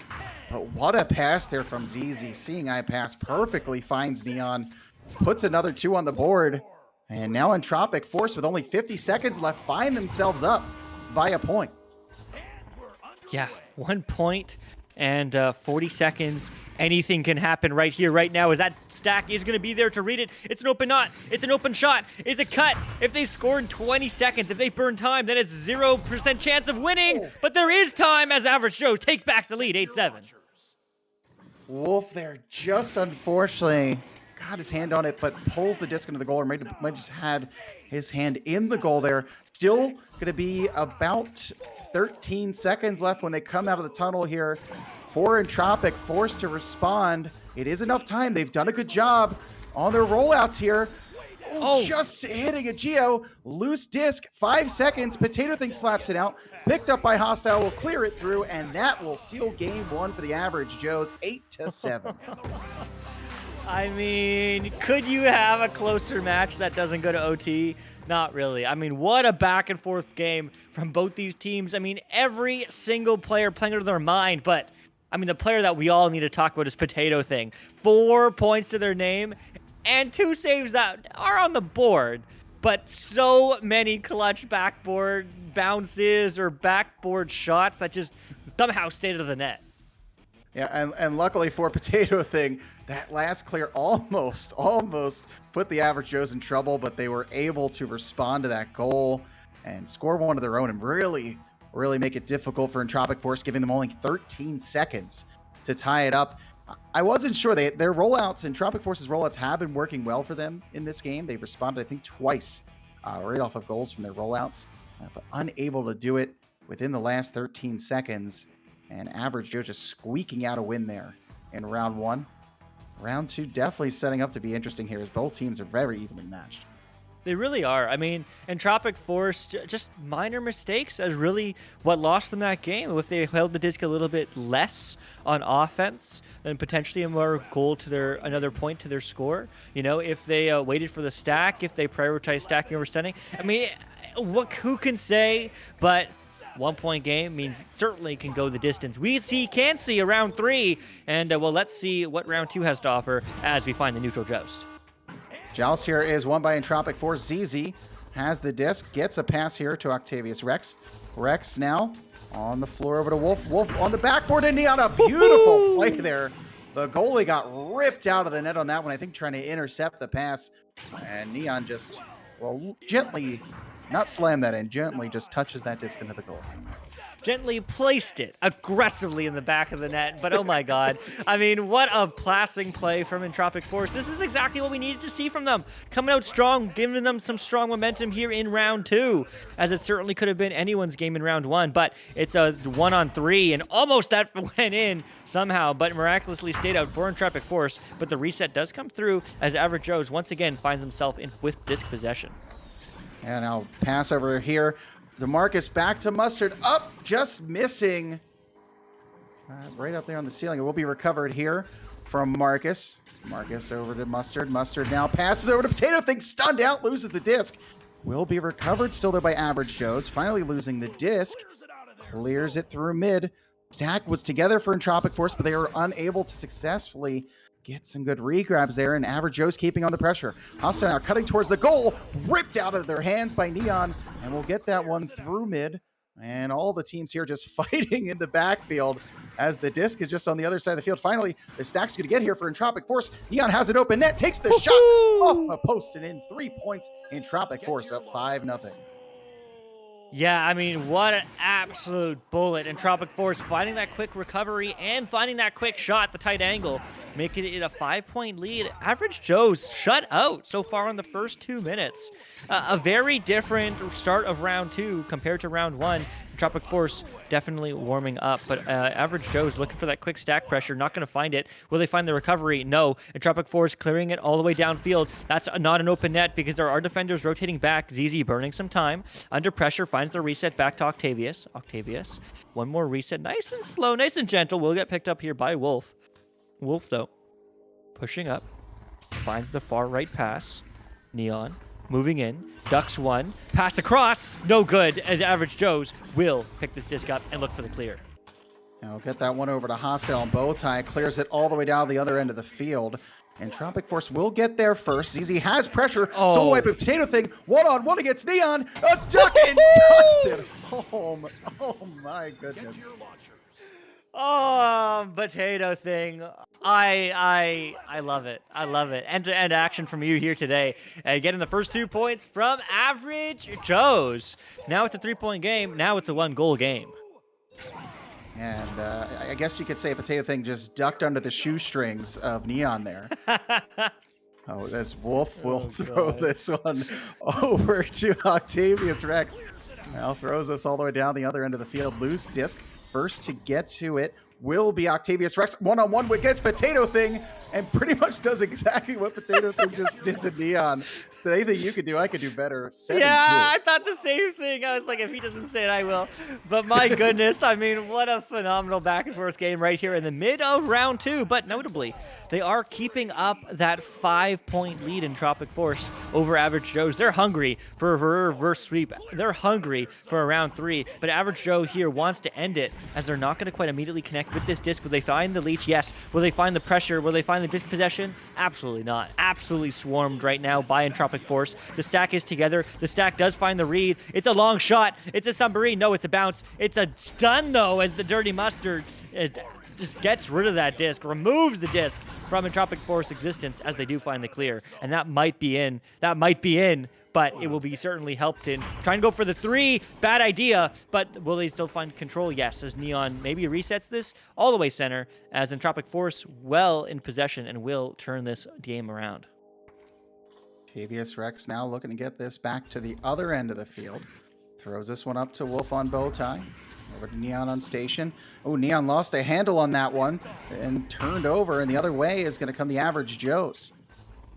But what a pass there from ZZ. Seeing eye pass perfectly finds Neon, puts another 2 on the board. And now Entropic Force, with only 50 seconds left, find themselves up by a point. Yeah, 1 point and 40 seconds. Anything can happen right here, right now, as that stack is going to be there to read it. It's an open knot. It's an open shot. It's a cut. If they score in 20 seconds, if they burn time, then it's 0% chance of winning. But there is time, as Average Joe takes back the lead, 8-7. Wolf there just unfortunately got his hand on it, but pulls the disc into the goal, or might just had his hand in the goal there. Still going to be about 13 seconds left when they come out of the tunnel here for Entropic Force to respond. It is enough time. They've done a good job on their rollouts here. Oh, just hitting a Geo. Loose disc, 5 seconds. Potato Thing slaps it out. Picked up by Hostile, will clear it through, and that will seal game 1 for the Average Joes, 8-7. I mean, could you have a closer match that doesn't go to OT? Not really. I mean, what a back and forth game from both these teams. I mean, every single player playing under their mind, but I mean, the player that we all need to talk about is Potato Thing. 4 points to their name and 2 saves that are on the board, but so many clutch backboard bounces or backboard shots that just somehow stayed to the net. Yeah, and luckily for Potato Thing, that last clear almost put the Average Joes in trouble, but they were able to respond to that goal and score one of their own and really make it difficult for Entropic Force, giving them only 13 seconds to tie it up. I wasn't sure. Their rollouts, Entropic Force's rollouts, have been working well for them in this game. They've responded, I think, twice right off of goals from their rollouts, but unable to do it within the last 13 seconds. And Average Joe just squeaking out a win there in round 1. Round 2 definitely setting up to be interesting here, as both teams are very evenly matched. They really are. I mean, Entropic Force, just minor mistakes as really what lost them that game. If they held the disc a little bit less on offense, then potentially a more goal to another point to their score. You know, if they waited for the stack, if they prioritized stacking over stunning. I mean, who can say? But 1 point game means it certainly can go the distance. We can see a round 3, and well, let's see what round 2 has to offer as we find the neutral joust. Joust here is won by Entropic Force. ZZ has the disc, gets a pass here to Octavius Rex. Rex now on the floor over to Wolf. Wolf on the backboard, and Neon, a beautiful play there. The goalie got ripped out of the net on that one, I think trying to intercept the pass. And Neon just, well, gently, not slam that in, gently just touches that disc into the goal. gently placed it aggressively in the back of the net. But oh my god. I mean, what a passing play from Entropic Force. This is exactly what we needed to see from them. Coming out strong, giving them some strong momentum here in round 2, as it certainly could have been anyone's game in round 1. But it's a 1-on-3, and almost that went in somehow, but miraculously stayed out for Entropic Force. But the reset does come through as Average Joe's once again finds himself with disc possession. And I'll pass over here. DeMarcus back to Mustard. Up, just missing. Right up there on the ceiling. It will be recovered here from Marcus. Marcus over to Mustard. Mustard now passes over to Potato Thing. Stunned out, loses the disc. Will be recovered still there by Average Joe's. Finally losing the disc. Clears it through mid. Stack was together for Entropic Force, but they were unable to successfully get some good regrabs there, and Average Joe's keeping on the pressure. Hostile now cutting towards the goal, ripped out of their hands by Neon, and we'll get that one through mid. And all the teams here just fighting in the backfield as the disc is just on the other side of the field. Finally, the Stack's going to get here for Entropic Force. Neon has an open net, takes the shot off the post and in. 3 points. Entropic Force up 5-0. Yeah, I mean, what an absolute bullet. Entropic Force finding that quick recovery and finding that quick shot at the tight angle, making it a 5-point lead. Average Joe's shut out so far in the first 2 minutes. A very different start of round 2 compared to round 1. Entropic Force definitely warming up, but Average Joe's looking for that quick stack pressure, not going to find it. Will they find the recovery? No. Entropic Force clearing it all the way downfield. That's not an open net because there are defenders rotating back. ZZ burning some time. Under pressure, finds the reset back to Octavius. Octavius, one more reset. Nice and slow, nice and gentle. Will get picked up here by Wolf. Wolf, though, pushing up. Finds the far right pass. Neon moving in, ducks one, pass across, no good, as Average Joe's will pick this disc up and look for the clear. Now we'll get that one over to Hostile and Bowtie, clears it all the way down the other end of the field. And Entropic Force will get there first. ZZ has pressure, so wipe a Potato Thing, one-on-one against Neon, a duck and ducks it home. Oh my goodness. Oh, Potato Thing. I love it. I love it. End-to-end action from you here today. Getting the first 2 points from Average Joe's. Now it's a 3-point game. Now it's a 1-goal game. And I guess you could say Potato Thing just ducked under the shoestrings of Neon there. Oh, this Wolf will throw this one over to Octavius Rex. Now throws us all the way down the other end of the field. Loose disc. First to get to it will be Octavius Rex. One-on-one against Potato Thing, and pretty much does exactly what Potato Thing just did to Neon. So anything you could do, I could do better. 7-2. Yeah, I thought the same thing. I was like, if he doesn't say it, I will. But my goodness, I mean, what a phenomenal back-and-forth game right here in the mid of round 2. But notably, they are keeping up that 5-point lead in Entropic Force over Average Joe's. They're hungry for a reverse sweep. They're hungry for a round 3. But Average Joe here wants to end it, as they're not going to quite immediately connect with this disc. Will they find the leech? Yes. Will they find the pressure? Will they find the disc possession? Absolutely not. Absolutely swarmed right now by Entropic Force. The stack is together. The stack does find the read. It's a long shot. It's a submarine. No, it's a bounce. It's a stun, though, as the Dirty Mustard just gets rid of that disc, removes the disc from Entropic Force existence as they do find the clear. And that might be in. That might be in, but it will be certainly helped in. Trying to go for the 3, bad idea, but will they still find control? Yes, as Neon maybe resets this all the way center, as Entropic Force well in possession and will turn this game around. Octavius Rex now looking to get this back to the other end of the field. Throws this one up to Wolf on Bowtie. Over to Neon on station. Oh, Neon lost a handle on that one and turned over, and the other way is going to come the Average Joe's.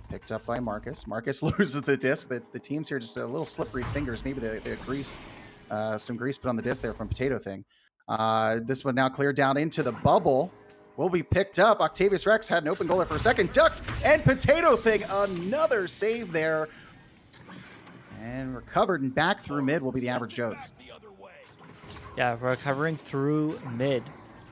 Picked up by Marcus. Marcus loses the disc. The teams here just a little slippery fingers. Maybe they grease, some grease put on the disc there from Potato Thing. This one now cleared down into the bubble. Will be picked up. Octavius Rex had an open goal there for a second. Ducks and Potato Thing. Another save there. And recovered and back through mid will be the Average Joe's. Yeah, recovering through mid.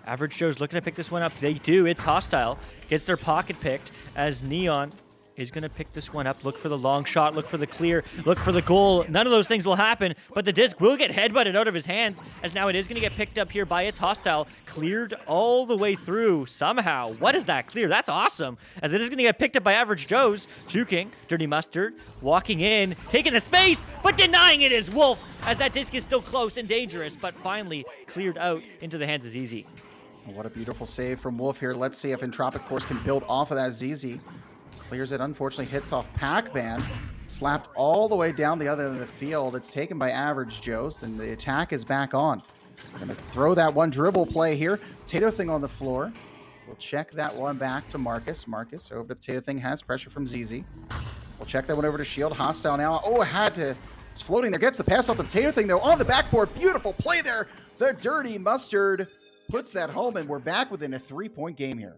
Average Joe's looking to pick this one up. They do. It's Hostile. Gets their pocket picked as Neon is going to pick this one up. Look for the long shot. Look for the clear. Look for the goal. None of those things will happen, but the disc will get headbutted out of his hands, as now it is going to get picked up here by its hostile. Cleared all the way through somehow. What is that clear? That's awesome, as it is going to get picked up by Average Joe's. Juking, Dirty Mustard, walking in, taking the space, but denying it is Wolf, as that disc is still close and dangerous, but finally cleared out into the hands of ZZ. What a beautiful save from Wolf here. Let's see if Entropic Force can build off of that. ZZ clears it, unfortunately hits off Pac-Man. Slapped all the way down the other end of the field. It's taken by Average Joe's, and the attack is back on. We're going to throw that one dribble play here. Potato Thing on the floor. We'll check that one back to Marcus. Marcus over to Potato Thing, has pressure from ZZ. We'll check that one over to Shield. Hostile now. Oh, it's floating there. Gets the pass off the Potato Thing, though, on the backboard. Beautiful play there. The Dirty Mustard puts that home, and we're back within a 3-point game here.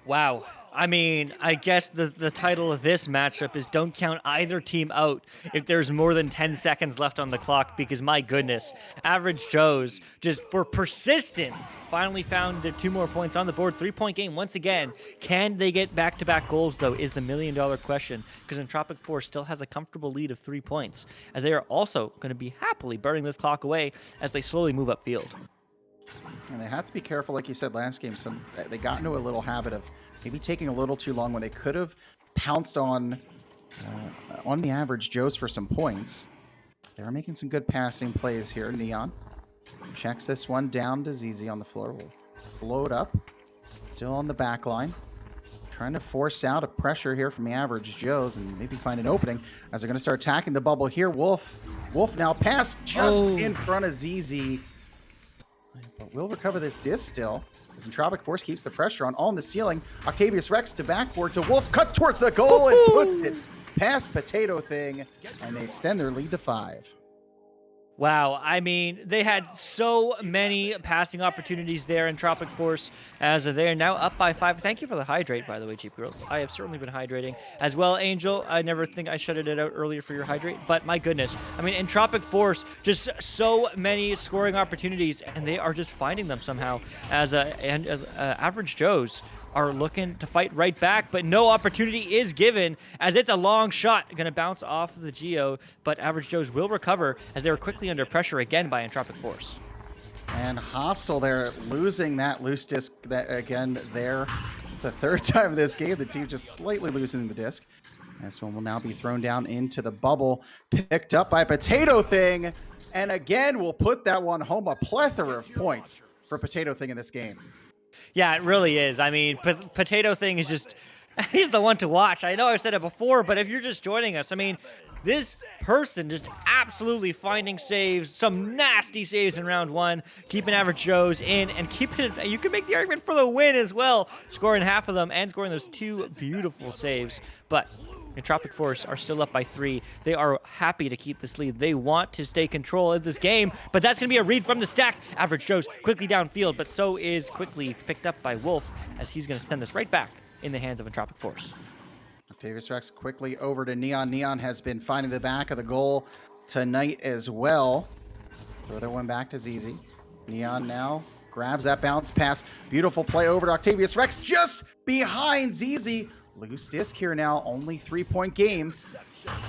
Wow. I mean, I guess the title of this matchup is don't count either team out if there's more than 10 seconds left on the clock, because my goodness, Average Joe's just were persistent. Finally found the 2 more points on the board. 3-point game once again. Can they get back-to-back goals, though, is the million-dollar question, because Entropic Force still has a comfortable lead of 3 points, as they are also going to be happily burning this clock away as they slowly move upfield. And they have to be careful, like you said last game. They got into a little habit of maybe taking a little too long when they could have pounced on the Average Joe's for some points. They're making some good passing plays here. Neon checks this one down to ZZ on the floor. Will float up. Still on the back line. Trying to force out a pressure here from the Average Joe's and maybe find an opening as they're going to start attacking the bubble here. Wolf now pass just in front of ZZ. But we'll recover this disc still, as Entropic Force keeps the pressure on the ceiling. Octavius Rex to backboard to Wolf, cuts towards the goal and puts it past Potato Thing, and they extend their lead to 5. Wow, I mean, they had so many passing opportunities there in Entropic Force, as they are now up by 5. Thank you for the hydrate, by the way, Cheap Girls. I have certainly been hydrating as well. Angel, I never think I shutted it out earlier for your hydrate, but my goodness. I mean, Entropic Force, just so many scoring opportunities, and they are just finding them somehow, as Average Joe's are looking to fight right back, but no opportunity is given, as it's a long shot going to bounce off of the Geo, but Average Joe's will recover as they were quickly under pressure again by Entropic Force. And Hostile there, losing that loose disc again there. It's a 3rd time in this game. The team just slightly losing the disc. This one will now be thrown down into the bubble, picked up by Potato Thing, and again we'll put that one home. A plethora of points for Potato Thing in this game. Yeah, it really is. I mean, Potato Thing is just, he's the one to watch. I know I've said it before, but if you're just joining us, I mean, this person just absolutely finding saves, some nasty saves in round 1, keeping Average Joe's in, and keeping it, you can make the argument for the win as well, scoring half of them and scoring those 2 beautiful saves. But Entropic Force are still up by 3. They are happy to keep this lead. They want to stay control of this game, but that's going to be a read from the stack. Average Joe's quickly downfield, but so is quickly picked up by Wolf, as he's going to send this right back in the hands of Entropic Force. Octavius Rex quickly over to Neon. Neon has been finding the back of the goal tonight as well. Throw that one back to ZZ. Neon now grabs that bounce pass. Beautiful play over to Octavius Rex, just behind ZZ. Loose disc here now, only 3-point game.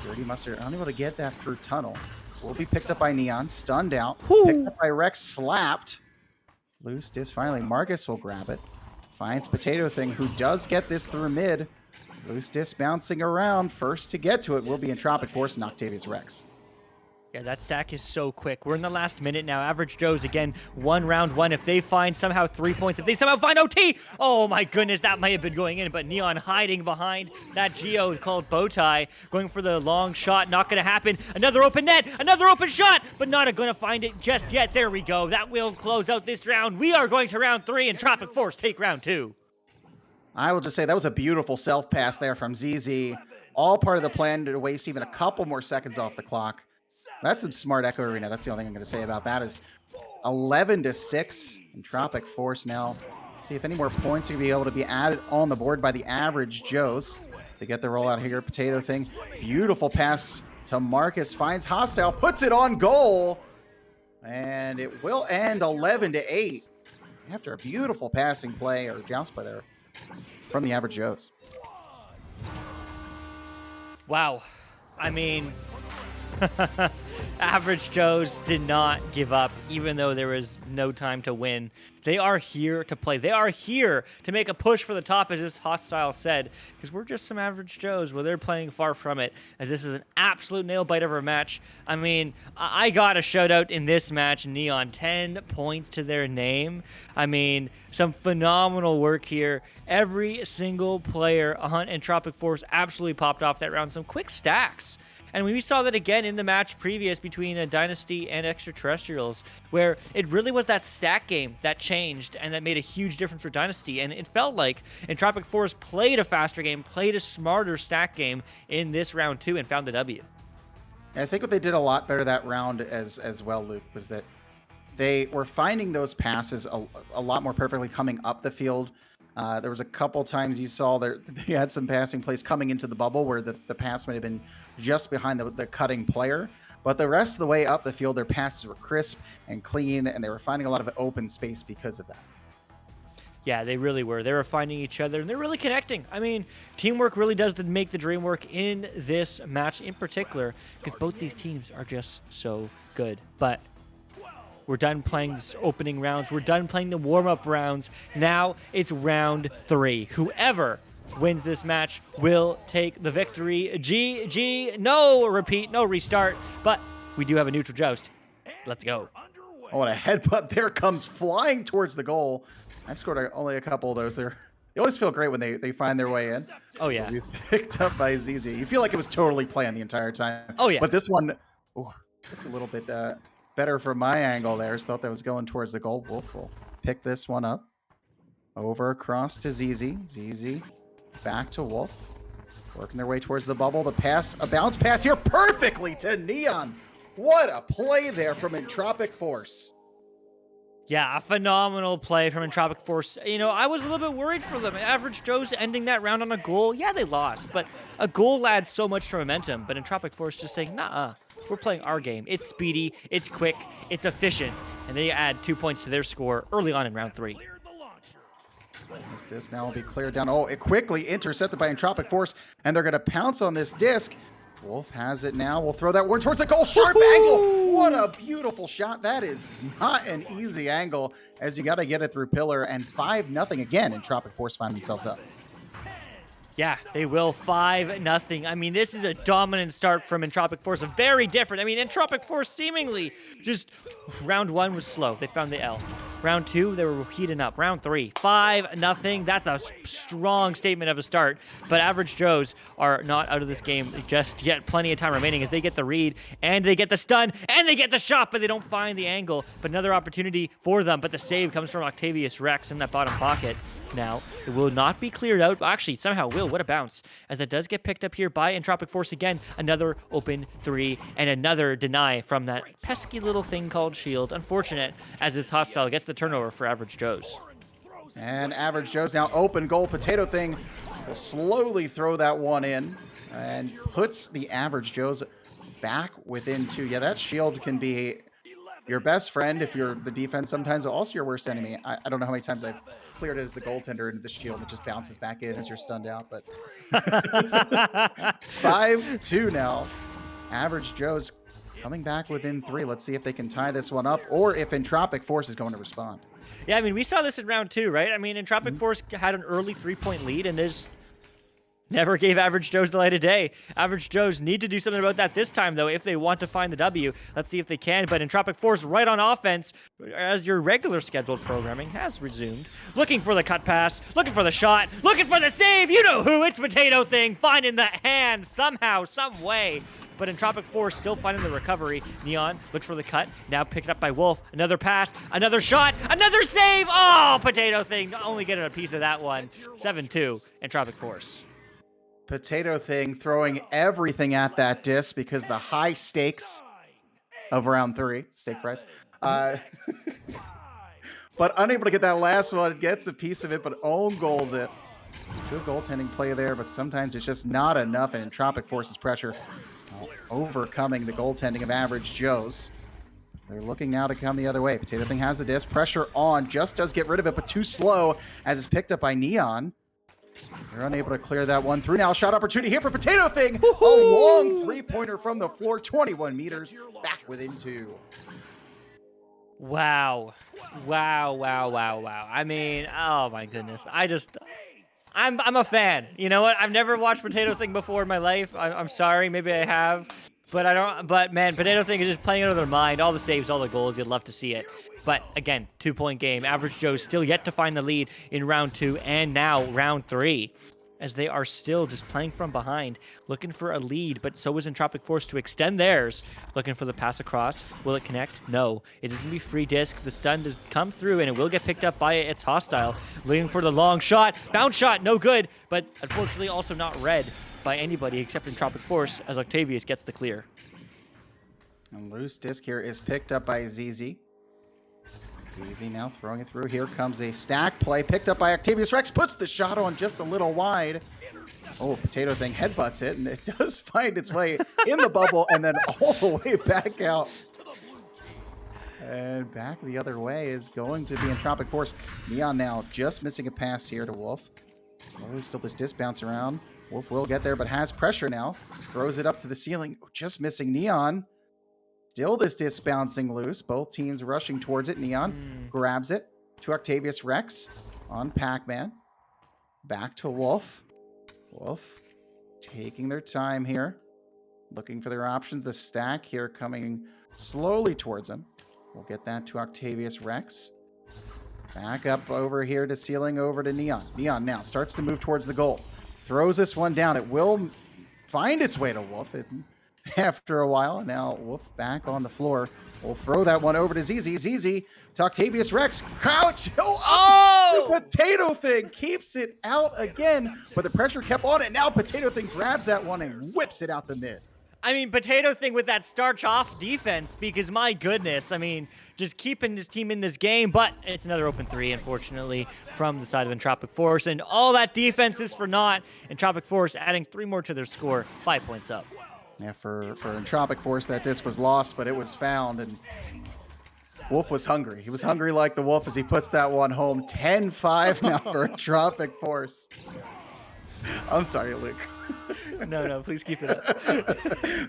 Dirty Mustard unable to get that through tunnel. Will be picked up by Neon, stunned out. Picked up by Rex, slapped. Loose disc, finally Marcus will grab it. Finds Potato Thing, who does get this through mid. Loose disc bouncing around. First to get to it will be Entropic Force and Octavius Rex. Yeah, that stack is so quick. We're in the last minute now. Average Joe's again, round 1. If they find somehow 3 points, if they somehow find OT, oh my goodness, that might have been going in, but Neon hiding behind that Geo called Bowtie, going for the long shot, not going to happen. Another open net, another open shot, but not going to find it just yet. There we go. That will close out this round. We are going to round 3, and Entropic Force take round 2. I will just say that was a beautiful self-pass there from ZZ. All part of the plan to waste even a couple more seconds off the clock. That's some smart Echo Arena. That's the only thing I'm going to say about that is 11-6. Entropic Force now. See if any more points can be able to be added on the board by the Average Joe's to get the rollout here. Potato Thing. Beautiful pass to Marcus. Finds Hostile. Puts it on goal. And it will end 11-8 after a beautiful passing play or joust play there from the Average Joe's. Wow. I mean, Average Joes did not give up, even though there was no time to win. They are here to play. They are here to make a push for the top, as this hostile said, because we're just some Average Joes. Well, they're playing far from it, as this is an absolute nail-biter of a match. I mean, I got a shout-out in this match. Neon, 10 points to their name. I mean, some phenomenal work here. Every single player on Entropic Force absolutely popped off that round. Some quick stacks. And we saw that again in the match previous between Dynasty and Extraterrestrials, where it really was that stack game that changed and that made a huge difference for Dynasty. And it felt like Entropic Force played a faster game, played a smarter stack game in this round 2 and found the W. And I think what they did a lot better that round as well, Luke, was that they were finding those passes a lot more perfectly coming up the field. There was a couple times you saw they had some passing plays coming into the bubble where the pass might have been just behind the cutting player. But the rest of the way up the field, their passes were crisp and clean, and they were finding a lot of open space because of that. Yeah, they really were. They were finding each other, and they're really connecting. I mean, teamwork really does make the dream work in this match in particular, because both these teams are just so good. But we're done playing this opening rounds. We're done playing the warm-up rounds. Now it's round 3. Whoever wins this match will take the victory. GG. No repeat, no restart. But we do have a neutral joust. Let's go. Oh, and a headbutt there comes flying towards the goal. I've scored only a couple of those there. You always feel great when they find their way in. Oh, yeah. Picked up by ZZ. You feel like it was totally planned the entire time. Oh, yeah. But this one, looked a little bit better from my angle there. So thought that was going towards the goal. Wolf will pick this one up. Over across to ZZ. ZZ back to Wolf. Working their way towards the bubble. The pass, a bounce pass here perfectly to Neon. What a play there from Entropic Force. Yeah, a phenomenal play from Entropic Force. You know, I was a little bit worried for them. Average Joe's ending that round on a goal. Yeah, they lost, but a goal adds so much to momentum. But Entropic Force just saying, nah, we're playing our game. It's speedy, it's quick, it's efficient. And they add 2 points to their score early on in round 3. This disc now will be cleared down. Oh, it quickly intercepted by Entropic Force, and they're going to pounce on this disc. Wolf has it now. We'll throw that one towards the goal. Sharp angle. What a beautiful shot. That is not an easy angle, as you got to get it through pillar. And 5-0 again. Entropic Force find themselves up. Yeah, they will 5-0. I mean, this is a dominant start from Entropic Force. Very different. I mean, Entropic Force seemingly just round 1 was slow. They found the L. Round 2, they were heating up. Round 3, 5-0. That's a strong statement of a start. But Average Joes are not out of this game just yet. Plenty of time remaining as they get the read, and they get the stun, and they get the shot, but they don't find the angle. But another opportunity for them. But the save comes from Octavius Rex in that bottom pocket. Now, it will not be cleared out. Actually, it somehow will. What a bounce. As that does get picked up here by Entropic Force again. Another open 3 and another deny from that pesky little thing called shield. Unfortunate as this hostile gets the turnover for Average Joes. And Average Joe's now open goal. Potato Thing will slowly throw that one in and puts the Average Joes back within 2. Yeah, that shield can be your best friend if you're the defense sometimes, but also your worst enemy. I don't know how many times I've cleared it as the goaltender into the shield. It just bounces back in as you're stunned out. But 5-2 now. Average Joe's coming back within 3. Let's see if they can tie this one up or if Entropic Force is going to respond. Yeah, I mean, we saw this in round 2, right? I mean, Entropic Force had an early 3-point lead and just never gave Average Joes the light of day. Average Joes need to do something about that this time, though, if they want to find the W. Let's see if they can. But Entropic Force right on offense as your regular scheduled programming has resumed. Looking for the cut pass, looking for the shot, looking for the save. You know who, it's Potato Thing, finding the hand somehow, some way. But Entropic Force still finding the recovery. Neon looks for the cut, now picked up by Wolf. Another pass, another shot, another save. Oh, Potato Thing only getting a piece of that one. 7-2, Entropic Force. Potato Thing throwing everything at that disc because the high stakes of round 3, steak fries. But unable to get that last one, gets a piece of it, but own goals it. Good goaltending play there, but sometimes it's just not enough, and Entropic Force's pressure overcoming the goaltending of Average Joes. They're looking now to come the other way. Potato Thing has the disc, pressure on, just does get rid of it, but too slow as it's picked up by Neon. They're unable to clear that one through. Now shot opportunity here for Potato Thing. A long three-pointer from the floor, 21 meters, back within 2. Wow. Wow. I mean, oh my goodness. I'm a fan. You know what? I've never watched Potato Thing before in my life. I'm sorry. Maybe I have. But I don't. But man, Potato Thing is just playing out of their mind. All the saves, all the goals. You'd love to see it. But again, 2-point game. Average Joe's still yet to find the lead in round 2 and now round 3, as they are still just playing from behind, looking for a lead. But so is Entropic Force to extend theirs. Looking for the pass across. Will it connect? No. It is going to be free disc. The stun does come through, and it will get picked up by its hostile. Looking for the long shot. Bounce shot, no good. But unfortunately also not read by anybody except Entropic Force, as Octavius gets the clear. And loose disc here is picked up by ZZ. ZZ now throwing it through. Here comes a stack play picked up by Octavius Rex. Puts the shot on just a little wide. Oh, Potato Thing headbutts it, and it does find its way in the bubble and then all the way back out. And back the other way is going to be Entropic Force. Neon now just missing a pass here to Wolf. Slowly still this disc bounce around. Wolf will get there, but has pressure now. Throws it up to the ceiling. Just missing Neon. Still this disc bouncing loose. Both teams rushing towards it. Neon grabs it to Octavius Rex on Pac-Man. Back to Wolf. Wolf taking their time here. Looking for their options. The stack here coming slowly towards them. We'll get that to Octavius Rex. Back up over here to ceiling over to Neon. Neon now starts to move towards the goal. Throws this one down. It will find its way to Wolf after a while. Now Wolf back on the floor. We'll throw that one over to ZZ. ZZ to Octavius Rex. Crouch. Oh! The Potato Thing keeps it out again, but the pressure kept on it. Now Potato Thing grabs that one and whips it out to mid. I mean, Potato Thing with that starch off defense, because my goodness, I mean, just keeping this team in this game, but it's another open 3, unfortunately, from the side of Entropic Force, and all that defense is for naught. Entropic Force adding 3 more to their score, 5 points up. Yeah, for Entropic Force, that disc was lost, but it was found, and Wolf was hungry. He was hungry like the Wolf as he puts that one home. 10-5 now for Entropic Force. I'm sorry, Luke. No, please keep it up.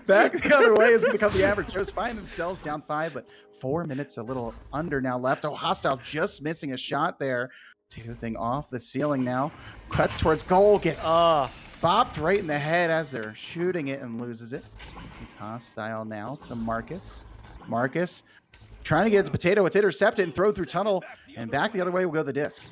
Back the other way is going to come the Average Joes. Find themselves down 5, but 4 minutes a little under now left. Oh, Hostile just missing a shot there. Potato Thing off the ceiling now. Cuts towards goal. Gets bopped right in the head as they're shooting it and loses it. It's Hostile now to Marcus. Marcus trying to get to Potato. It's intercepted and thrown through tunnel. And back the other way will go the disc.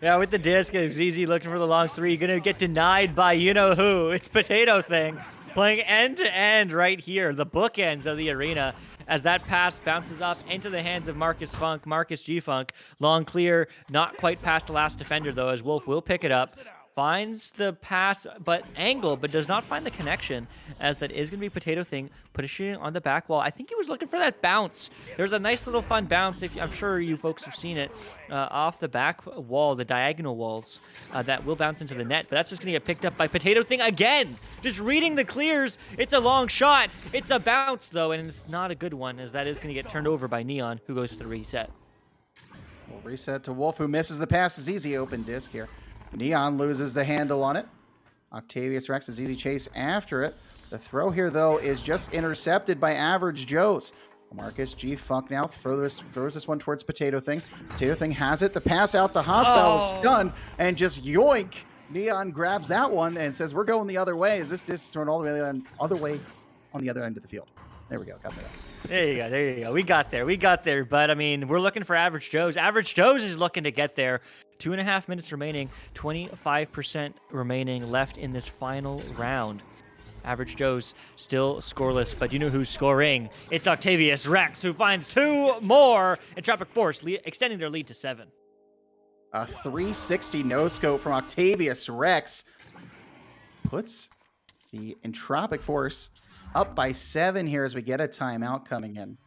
Yeah, with the disc, ZZ looking for the long 3. Gonna get denied by you-know-who. It's Potato Thing playing end-to-end right here. The bookends of the arena as that pass bounces up into the hands of Marcus G-Funk. Long clear, not quite past the last defender, though, as Wolf will pick it up. Finds the pass, but does not find the connection, as that is going to be Potato Thing pushing on the back wall. I think he was looking for that bounce. There's a nice little fun bounce, I'm sure you folks have seen it, off the back wall, the diagonal walls, that will bounce into the net, but that's just going to get picked up by Potato Thing again. Just reading the clears. It's a long shot. It's a bounce, though, and it's not a good one, as that is going to get turned over by Neon, who goes to the reset. We'll reset to Wolf, who misses the pass. Is easy open disc here. Neon loses the handle on it. Octavius Rex is easy chase after it. The throw here, though, is just intercepted by Average Joe's. Marcus G-Funk now throws this one towards Potato Thing. Potato Thing has it. The pass out to Hostile is stunned, and just yoink. Neon grabs that one and says, we're going the other way. Is this disc thrown all the way on the other end of the field? There we go. Got that. There you go. We got there. But, I mean, we're looking for Average Joe's. Average Joe's is looking to get there. 2.5 minutes remaining. 25% remaining left in this final round. Average Joe's still scoreless, but you know who's scoring? It's Octavius Rex, who finds 2 more. Entropic Force extending their lead to 7. A 360 no-scope from Octavius Rex puts the Entropic Force up by 7 here as we get a timeout coming in.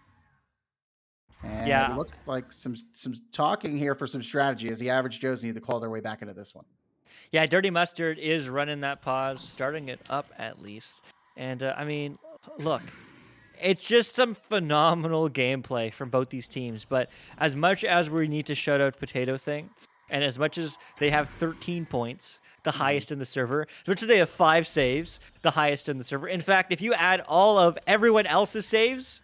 And it looks like some talking here for some strategy as the Average Joes need to claw their way back into this one. Yeah, Dirty Mustard is running that pause, starting it up at least. And, I mean, look, it's just some phenomenal gameplay from both these teams. But as much as we need to shout out Potato Thing, And as much as they have 13 points, the highest in the server, as much as they have 5 saves, the highest in the server. In fact, if you add all of everyone else's saves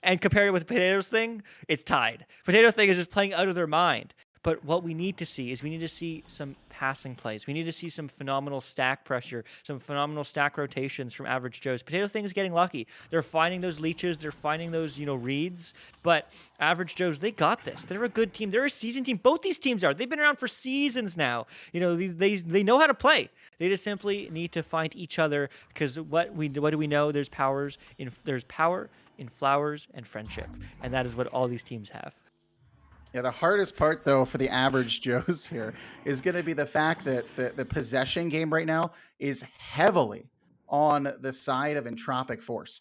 and compare it with Potato's thing, it's tied. Potato thing is just playing out of their mind. But what we need to see is we need to see some passing plays. We need to see some phenomenal stack pressure, some phenomenal stack rotations from Average Joe's. Potato Thing is getting lucky. They're finding those leeches. They're finding those, reads. But Average Joe's, they got this. They're a good team. They're a seasoned team. Both these teams are. They've been around for seasons now. They know how to play. They just simply need to find each other because what do we know? There's power in flowers and friendship, and that is what all these teams have. Yeah, the hardest part, though, for the Average Joes here is going to be the fact that the possession game right now is heavily on the side of Entropic Force.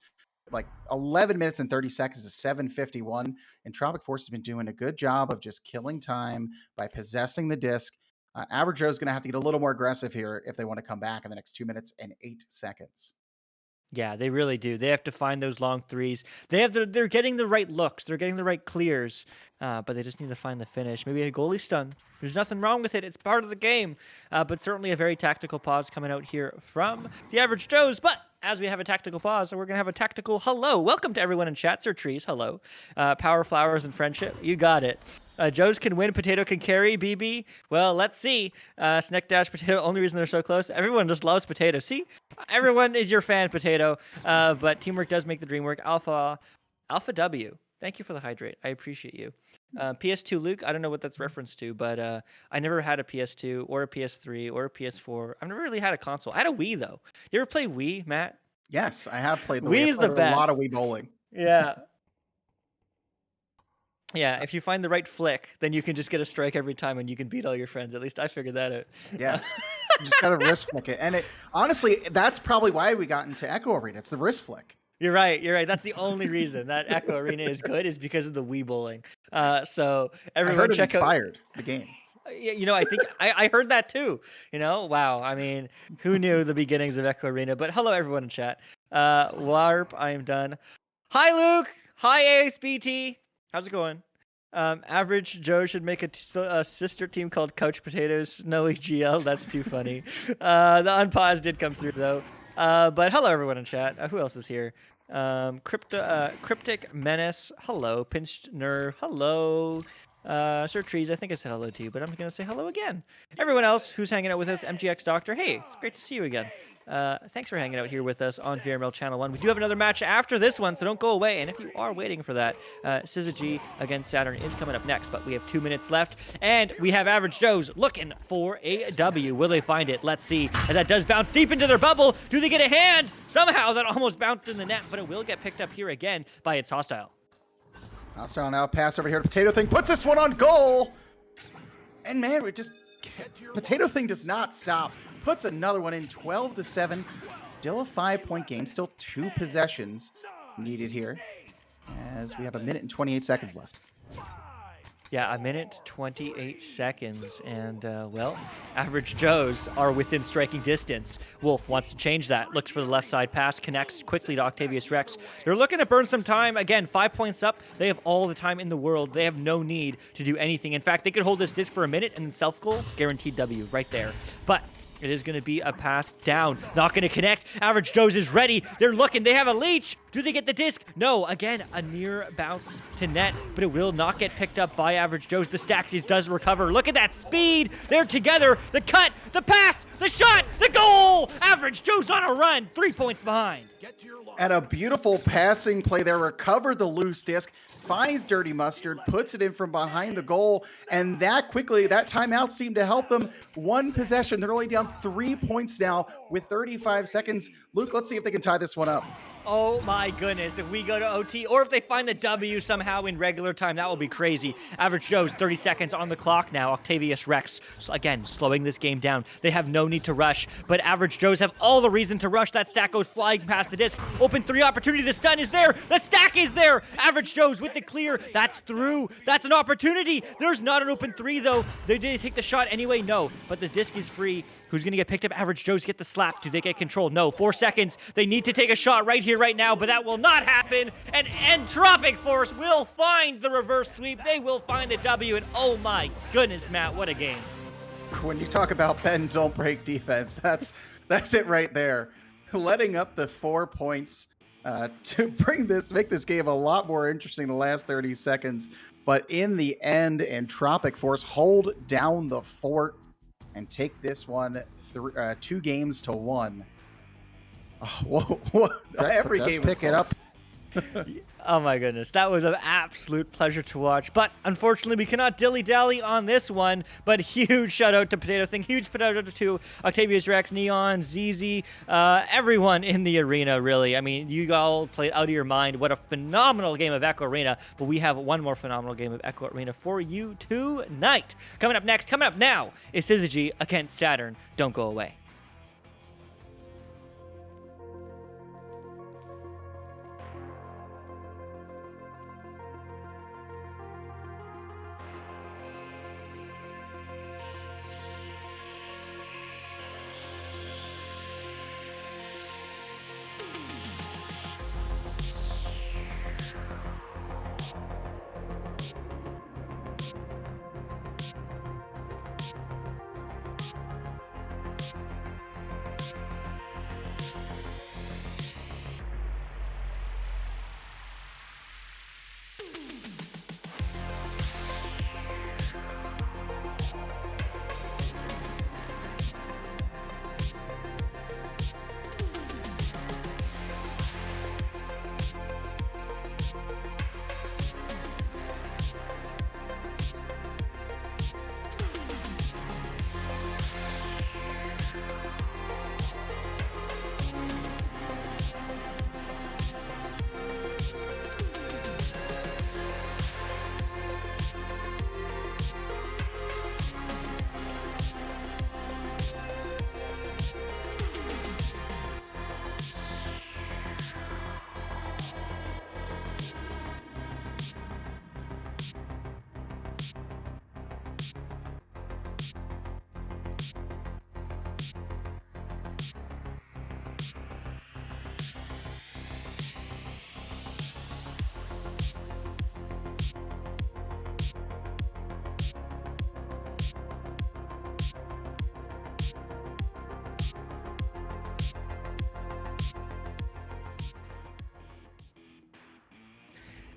Like 11 minutes and 30 seconds is 7:51. Entropic Force has been doing a good job of just killing time by possessing the disc. Average Joe's going to have to get a little more aggressive here if they want to come back in the next 2 minutes and 8 seconds. Yeah, they really do. They have to find those long threes. They're getting the right looks. They're getting the right clears, but they just need to find the finish. Maybe a goalie stun. There's nothing wrong with it. It's part of the game, but certainly a very tactical pause coming out here from the Average Joes. But as we have a tactical pause, we're going to have a tactical hello. Welcome to everyone in chat. Sir Trees, hello. Power, flowers, and friendship. You got it. Joes can win, Potato can carry, BB. Well, let's see. Snack Dash, Potato, only reason they're so close. Everyone just loves Potato. See? Everyone is your fan, Potato. But teamwork does make the dream work. Alpha W. Thank you for the hydrate. I appreciate you. PS2 Luke, I don't know what that's reference to, but I never had a PS2 or a PS3 or a PS4. I've never really had a console. I had a Wii, though. You ever play Wii, Matt? Yes, I have played the Wii Wii. is the best. A lot of Wii bowling. Yeah. Yeah, if you find the right flick, then you can just get a strike every time and you can beat all your friends. At least I figured that out. Yes. You just got to wrist flick it. And honestly, that's probably why we got into Echo Arena. It's the wrist flick. You're right. That's the only reason that Echo Arena is good is because of the Wii bowling. So everyone I heard it check inspired the game. Yeah, I think I heard that too. Wow. I mean, who knew the beginnings of Echo Arena? But hello, everyone in chat. Warp, I am done. Hi, Luke. Hi, ASBT. How's it going? Average Joe should make a sister team called Couch Potatoes Snowy GL. That's too funny. The unpause did come through though. But hello everyone in chat. Who else is here? Cryptic Menace. Hello. Pinched Nerve. Hello. Sir Trees, I think I said hello to you, but I'm going to say hello again. Everyone else who's hanging out with us, MGX Doctor, hey, it's great to see you again. Thanks for hanging out here with us on VRML Channel 1. We do have another match after this one, so don't go away. And if you are waiting for that, Syzygy against Saturn is coming up next, but we have 2 minutes left. And we have Average Joes looking for a W. Will they find it? Let's see. As that does bounce deep into their bubble, do they get a hand? Somehow that almost bounced in the net, but it will get picked up here again by its hostile. Hostile now pass over here to Potato Thing. Puts this one on goal. And man, Potato Thing does not stop. Puts another one in, 12-7. Still a 5-point game. Still 2 possessions needed here. As we have 1 minute and 28 seconds left. Yeah, 1 minute, 28 seconds. And, well, Average Joes are within striking distance. Wolf wants to change that. Looks for the left side pass. Connects quickly to Octavius Rex. They're looking to burn some time. Again, 5 points up. They have all the time in the world. They have no need to do anything. In fact, they could hold this disc for a minute and then self-goal. Guaranteed W right there. But it is going to be a pass down. Not going to connect. Average Joe's is ready. They're looking. They have a leech. Do they get the disc? No. Again, a near bounce to net, but it will not get picked up by Average Joe's. The stack does recover. Look at that speed. They're together. The cut, the pass, the shot, the goal. Average Joe's on a run. 3 points behind. And a beautiful passing play there. Recovered the loose disc. Finds Dirty Mustard, puts it in from behind the goal, and that timeout seemed to help them. 1 possession. They're only down 3 points now with 35 seconds. Luke, let's see if they can tie this one up. Oh my goodness, if we go to OT, or if they find the W somehow in regular time, that will be crazy. Average Joe's 30 seconds on the clock now. Octavius Rex, again, slowing this game down. They have no need to rush, but Average Joe's have all the reason to rush. That stack goes flying past the disc. Open 3 opportunity, the stun is there. The stack is there. Average Joe's with the clear. That's through. That's an opportunity. There's not an open 3 though. They did take the shot anyway, no, but the disc is free. Who's gonna get picked up? Average Joe's get the slap. Do they get control? No, 4 seconds. They need to take a shot right here. here right now, but that will not happen. And Entropic Force will find the reverse sweep. They will find the W, and oh my goodness, Matt, what a game. When you talk about bend, don't break defense, that's it right there. Letting up the 4 points to make this game a lot more interesting the last 30 seconds. But in the end, Entropic Force hold down the fort and take this one 2 games to 1. Oh, whoa. Every game pick it up. Oh my goodness, that was an absolute pleasure to watch. But unfortunately, we cannot dilly-dally on this one. But huge shout out to Potato Thing, huge shout out to Octavius Rex, Neon, ZZ, everyone in the arena, really. I mean, you all played out of your mind. What a phenomenal game of Echo Arena. But we have one more phenomenal game of Echo Arena for you tonight. Coming up now, is Syzygy against Saturn. Don't go away.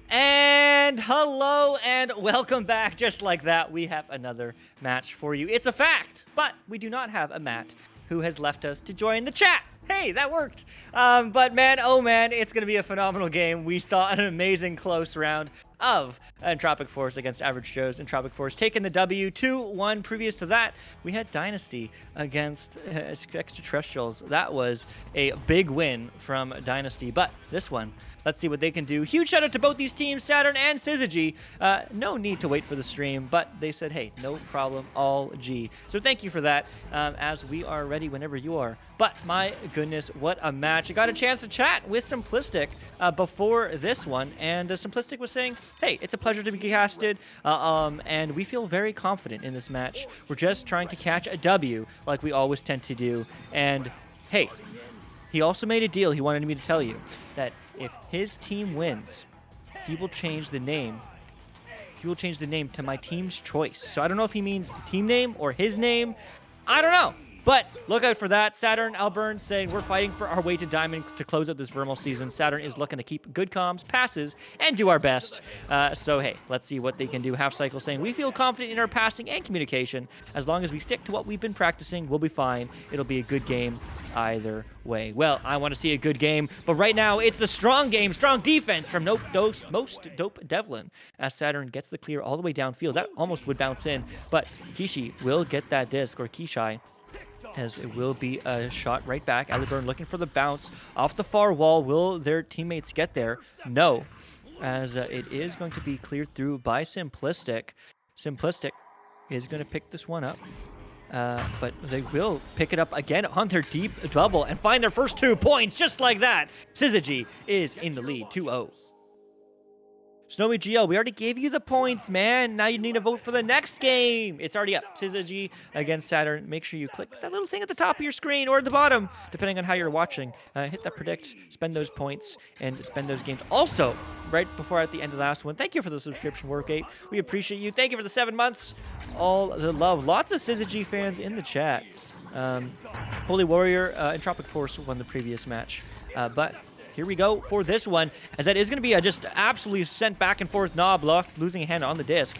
And hello and welcome back. Just like that, we have another match for you. It's a fact, but we do not have a Matt who has left us to join the chat. Hey, that worked. But man, oh man, it's going to be a phenomenal game. We saw an amazing close round of Entropic Force against Average Joe's. Entropic Force taking the W 2-1. Previous to that, we had Dynasty against Extraterrestrials. That was a big win from Dynasty. But this one, let's see what they can do. Huge shout out to both these teams, Saturn and Syzygy. No need to wait for the stream, but they said, hey, no problem, all G. So thank you for that, as we are ready whenever you are. But my goodness, what a match. I got a chance to chat with Simplistic before this one, and Simplistic was saying, hey, it's a pleasure to be casted, and we feel very confident in this match. We're just trying to catch a W like we always tend to do. And hey, he also made a deal he wanted me to tell you, that if his team wins, he will change the name. He will change the name to my team's choice. So I don't know if he means the team name or his name. I don't know. But look out for that. Saturn, Alburn saying we're fighting for our way to Diamond to close out this VRML season. Saturn is looking to keep good comms, passes, and do our best. So, hey, let's see what they can do. Half Cycle saying we feel confident in our passing and communication. As long as we stick to what we've been practicing, we'll be fine. It'll be a good game either way. Well, I want to see a good game, but right now it's the strong game, strong defense from Most Dope Devlin, as Saturn gets the clear all the way downfield. That almost would bounce in, but Kishi will get that disc, or Kishai, as it will be a shot right back. Alburn looking for the bounce off the far wall. Will their teammates get there? No, as it is going to be cleared through by Simplistic. Simplistic is going to pick this one up. But they will pick it up again on their deep double and find their first 2 points just like that. Syzygy is in the lead, 2-0. Snowy GL, we already gave you the points, man. Now you need to vote for the next game. It's already up. Syzygy against Saturn. Make sure you click that little thing at the top of your screen or at the bottom, depending on how you're watching. Hit that predict, spend those points, and spend those games. Also, right before at the end of the last one, thank you for the subscription, Wargate. We appreciate you. Thank you for the 7 months. All the love. Lots of Syzygy fans in the chat. Holy Warrior and Tropic Force won the previous match. But here we go for this one, as that is going to be a just absolutely sent back and forth. Knob losing a hand on the disc.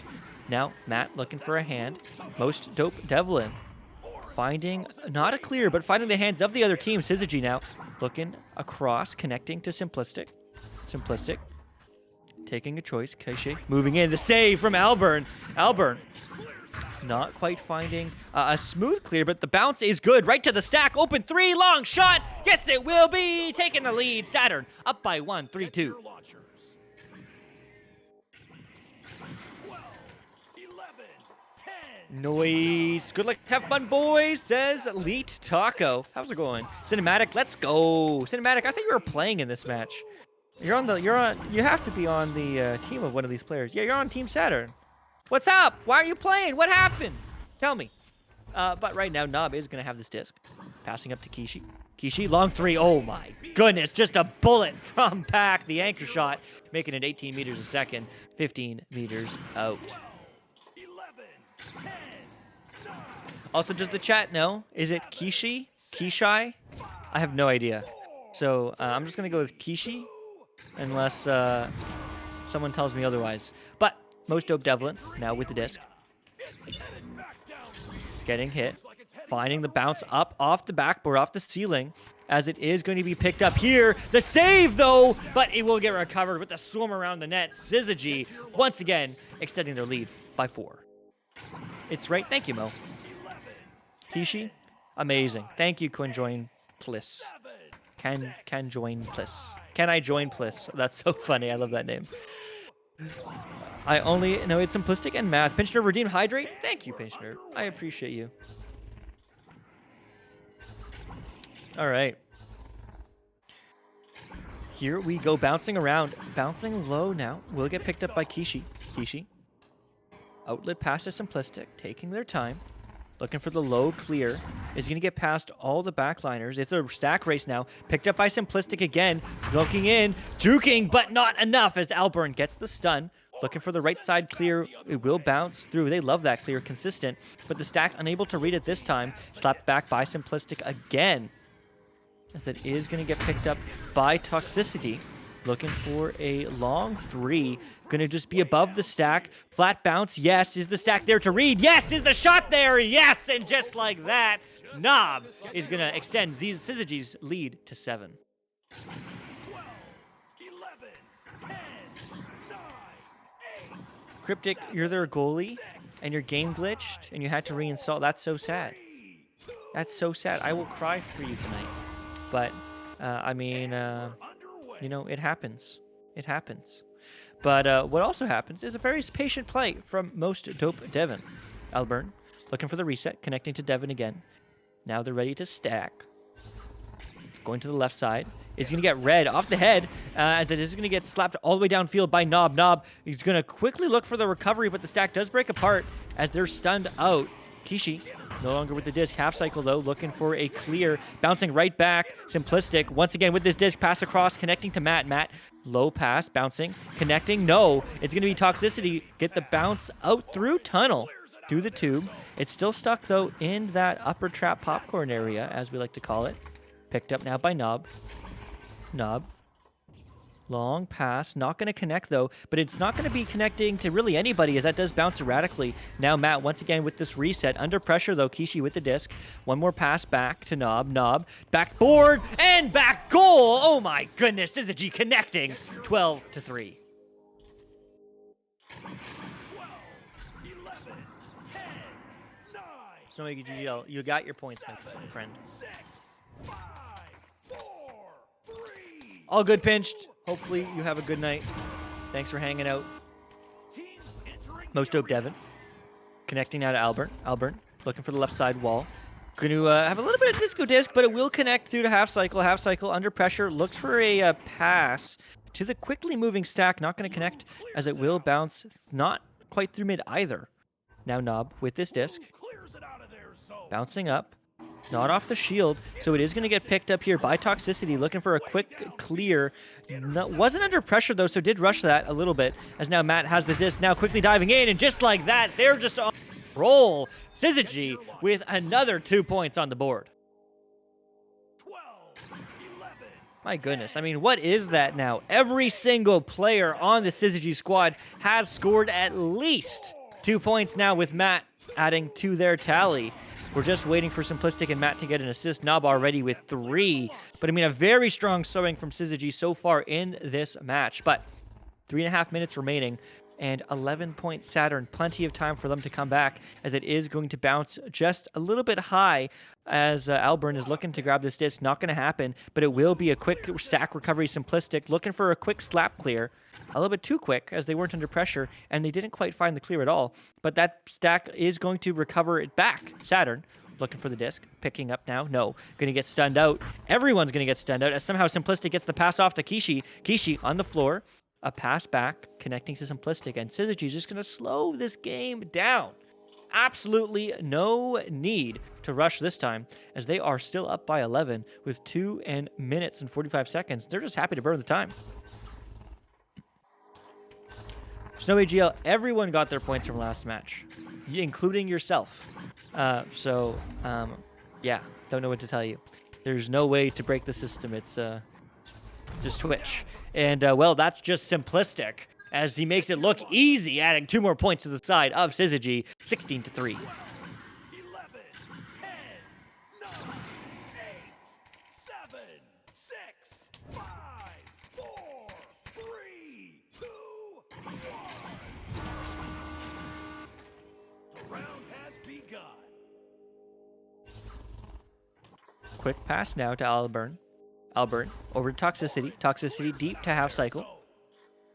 Now, Matt looking for a hand. Most dope Devlin. Finding, not a clear, but finding the hands of the other team. Syzygy now looking across, connecting to Simplistic. Simplistic taking a choice. Keishi moving in. The save from Alburn. Alburn not quite finding a smooth clear, but the bounce is good. Right to the stack. Open 3. Long shot. Yes, it will be. Taking the lead. Saturn up by 1. 3-2. Noise. Good luck. Have fun, boys, says Elite Taco. How's it going? Cinematic, let's go. Cinematic, I think you were playing in this match. You have to be on the team of one of these players. Yeah, you're on Team Saturn. What's up? Why are you playing? What happened? Tell me. But right now, Knob is going to have this disc. Passing up to Kishi. Kishi, long 3. Oh my goodness. Just a bullet from Pack. The anchor shot. Making it 18 meters a second. 15 meters out. Also, does the chat know? Is it Kishi? Kishai? I have no idea. So I'm just going to go with Kishi. Unless someone tells me otherwise. But most dope Devlin now with the disc. Getting hit. Finding the bounce up off the backboard, off the ceiling. As it is going to be picked up here. The save, though, but it will get recovered with the swarm around the net. Syzygy, once again, extending their lead by 4. It's right. Thank you, Mo. Kishi, amazing. Thank you, Quinn Join Pliss. Can join Pliss. Can I join Pliss? That's so funny. I love that name. I only know it's simplistic and math. Pinchner redeemed hydrate. Thank you, Pinchner. I appreciate you. All right. Here we go, bouncing around. Bouncing low now. Will get picked up by Kishi. Kishi. Outlet pass to simplistic. Taking their time. Looking for the low clear. Is going to get past all the backliners. It's a stack race now. Picked up by Simplistic again. Looking in. Juking, but not enough as Alburn gets the stun. Looking for the right side clear. It will bounce through. They love that clear. Consistent. But the stack unable to read it this time. Slapped back by Simplistic again. As that is going to get picked up by Toxicity. Looking for a long 3. Going to just be above the stack. Flat bounce. Yes. Is the stack there to read? Yes. Is the shot there? Yes. And just like that, Knob is going to extend Syzygy's lead to 7. 12, 11, 10, 9, 8. Cryptic, you're their goalie, and your game glitched, and you had to reinstall. That's so sad. That's so sad. I will cry for you tonight. But, I mean, you know, it happens. It happens. But what also happens is a very patient play from most dope Devin. Alburn looking for the reset, connecting to Devin again. Now they're ready to stack. Going to the left side. Is going to get red off the head as it is going to get slapped all the way downfield by Knob. Knob is going to quickly look for the recovery, but the stack does break apart as they're stunned out. Kishi, no longer with the disc. Half cycle, though, looking for a clear. Bouncing right back. Simplistic, once again with this disc. Pass across, connecting to Matt. Matt, low pass, bouncing, connecting. No, it's going to be Toxicity. Get the bounce out through tunnel, through the tube. It's still stuck, though, in that upper trap popcorn area, as we like to call it. Picked up now by Knob. Knob. Long pass, not going to connect though, but it's not going to be connecting to really anybody as that does bounce erratically. Now Matt once again with this reset. Under pressure though, Kishi with the disc. One more pass back to Knob. Knob, backboard, and back goal! Oh my goodness, Syzygy connecting. 12-3. 12, 11, 10, 9, Snowy GGL, you got your points, my friend. 6, 5, 4, 3. All good, Pinched. Hopefully you have a good night. Thanks for hanging out. Most dope Devin. Connecting now to Alburn. Alburn looking for the left side wall. Going to have a little bit of disco disc, but it will connect through to half cycle. Half cycle under pressure. Looks for a pass to the quickly moving stack. Not going to connect as it will bounce not quite through mid either. Now Nob with this disc. Clears it out of their zone. Bouncing up. Not off the shield, so it is going to get picked up here by Toxicity, looking for a quick clear. Wasn't under pressure, though, so did rush that a little bit, as now Matt has the disc, now quickly diving in, and just like that, they're just on roll. Syzygy with another 2 points on the board. 12, 11. My goodness, I mean, what is that now? Every single player on the Syzygy squad has scored at least 2 points now, with Matt adding to their tally. We're just waiting for Simplistic and Matt to get an assist. Nob already with 3. But, I mean, a very strong showing from Syzygy so far in this match. But 3.5 minutes remaining and 11-point Saturn. Plenty of time for them to come back, as it is going to bounce just a little bit high as Alburn is looking to grab this disc. Not going to happen, but it will be a quick stack recovery. Simplistic looking for a quick slap clear. A little bit too quick, as they weren't under pressure, and they didn't quite find the clear at all. But that stack is going to recover it back. Saturn looking for the disc. Picking up now. No. Going to get stunned out. Everyone's going to get stunned out, as somehow Simplistic gets the pass off to Kishi. Kishi on the floor. A pass back, connecting to Simplistic, and Syzygy is just going to slow this game down. Absolutely no need to rush this time, as they are still up by 11 with 2 minutes and 45 seconds. They're just happy to burn the time. Snowy GL, everyone got their points from last match, including yourself. Yeah, don't know what to tell you. There's no way to break the system. It's just Twitch. And, well, that's just Simplistic, as he makes it look easy, adding 2 more points to the side of Syzygy, 16-3. 11, 10, 9, 8, 7, 6, 5, 4, 3, 2, 1. The round has begun. Quick pass now to Alburn. Alburn over to Toxicity. Toxicity deep to Half Cycle.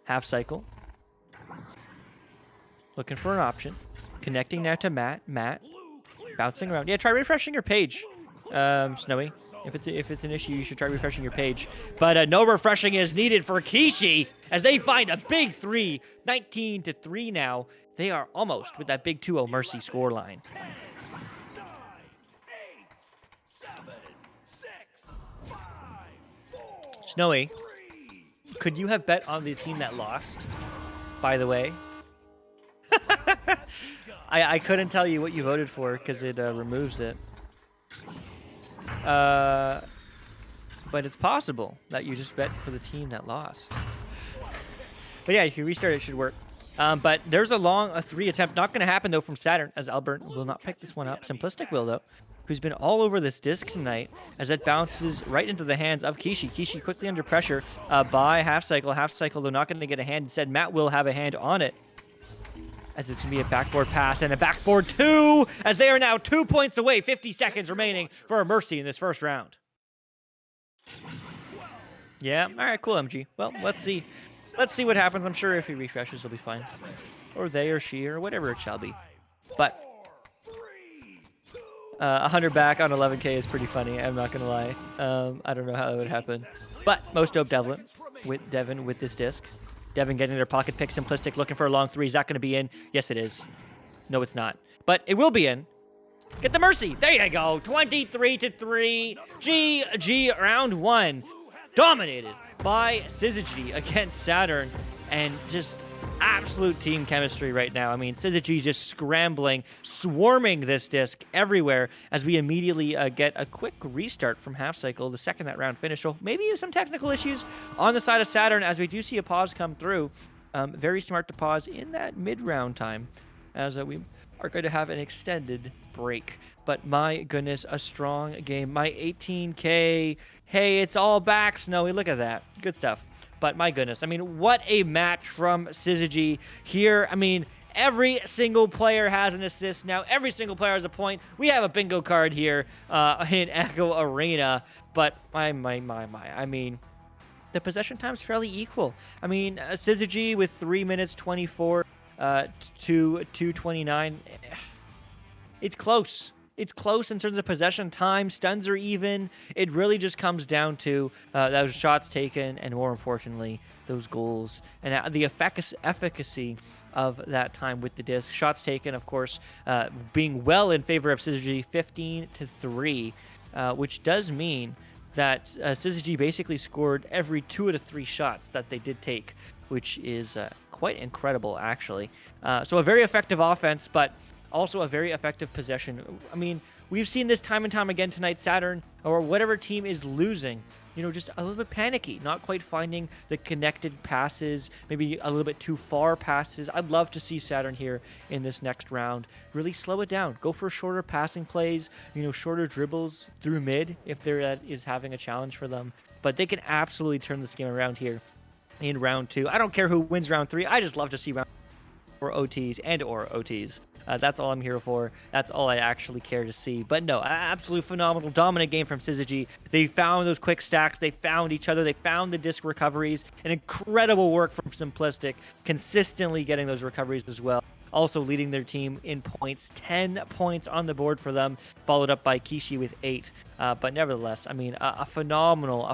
Half Cycle. Looking for an option. Connecting now to Matt. Matt bouncing around. Yeah, try refreshing your page, Snowy. If it's an issue, you should try refreshing your page. But no refreshing is needed for Kishi, as they find a big 3. 19-3 now. They are almost with that big 2-0 Mercy scoreline. 10, 9, 8, 7, 6, 5, 4, Snowy, 3. could you have bet on the team that lost, by the way? I couldn't tell you what you voted for because it removes it. But it's possible that you just bet for the team that lost. But yeah, if you restart, it should work. But there's a 3 attempt. Not going to happen, though, from Saturn, as Albert will not pick this one up. Simplistic will, though, who's been all over this disc tonight, as it bounces right into the hands of Kishi. Kishi quickly under pressure by Half Cycle. Half Cycle, though, not going to get a hand. Instead, Matt will have a hand on it, as it's going to be a backboard pass and a backboard 2, as they are now 2 points away. 50 seconds remaining for a Mercy in this first round. Yeah, all right, cool, MG. Well, let's see. Let's see what happens. I'm sure if he refreshes, he'll be fine. Or they or she or whatever it shall be. But 100 back on 11K is pretty funny. I'm not going to lie. I don't know how that would happen. But most dope Devin with this disc. Devin getting their pocket pick. Simplistic looking for a long 3. Is that going to be in? Yes, it is. No, it's not. But it will be in. Get the Mercy. There you go. 23-3. GG round 1. Dominated by Syzygy against Saturn, and just absolute team chemistry right now. I mean, Syzygy just scrambling, swarming this disc everywhere, as we immediately get a quick restart from Half Cycle, the second that round finish. So maybe some technical issues on the side of Saturn, as we do see a pause come through. Very smart to pause in that mid-round time, as we are going to have an extended break. But my goodness, a strong game. My 18K... Hey, it's all back, Snowy. Look at that. Good stuff. But my goodness, I mean, what a match from Syzygy here. I mean, every single player has an assist now. Every single player has a point. We have a bingo card here in Echo Arena. But my. I mean, the possession time's fairly equal. I mean, Syzygy with 3 minutes 24 to 2:29. It's close. it's close in terms of possession time. Stuns are even. It really just comes down to those shots taken, and more importantly, those goals and the efficacy of that time with the disc. Shots taken, of course, being well in favor of Syzygy, 15-3, which does mean that Syzygy basically scored every 2 out of 3 shots that they did take, which is quite incredible, actually. So a very effective offense, but also a very effective possession. I mean, we've seen this time and time again tonight. Saturn, or whatever team is losing, just a little bit panicky, not quite finding the connected passes, maybe a little bit too far passes. I'd love to see Saturn here in this next round really slow it down. Go for shorter passing plays, shorter dribbles through mid if there is having a challenge for them. But they can absolutely turn this game around here in round 2. I don't care who wins round 3. I just love to see round or OTs and or OTs. That's all I'm here for. That's all I actually care to see. But no, absolutely phenomenal, dominant game from Syzygy. They found those quick stacks. They found each other. They found the disc recoveries. An incredible work from Simplistic, consistently getting those recoveries as well. Also leading their team in points, 10 points on the board for them, followed up by Kishi with 8. But nevertheless, I mean, a phenomenal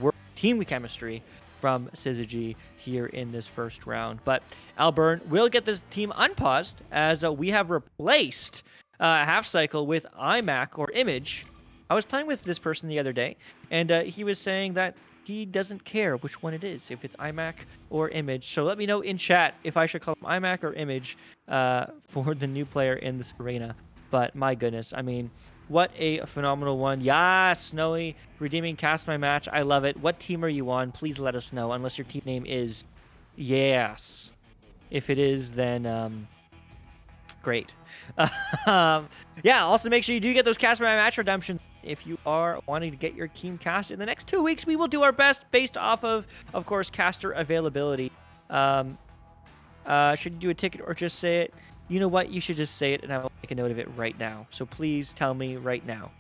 work, team chemistry from Syzygy here in this first round. But Alburn will get this team unpaused as we have replaced Half Cycle with iMac or Image. I was playing with this person the other day, and he was saying that he doesn't care which one it is, if it's iMac or Image. So let me know in chat if I should call him iMac or Image for the new player in this arena. But my goodness, I mean, what a phenomenal one. Yeah, Snowy, redeeming cast my match. I love it. What team are you on? Please let us know, unless your team name is Yes. If it is, then great. Yeah, also make sure you do get those cast my match redemptions. If you are wanting to get your team cast in the next 2 weeks, we will do our best based off of course, caster availability. Should you do a ticket or just say it? You know what? You should just say it, and I will make a note of it right now. So please tell me right now.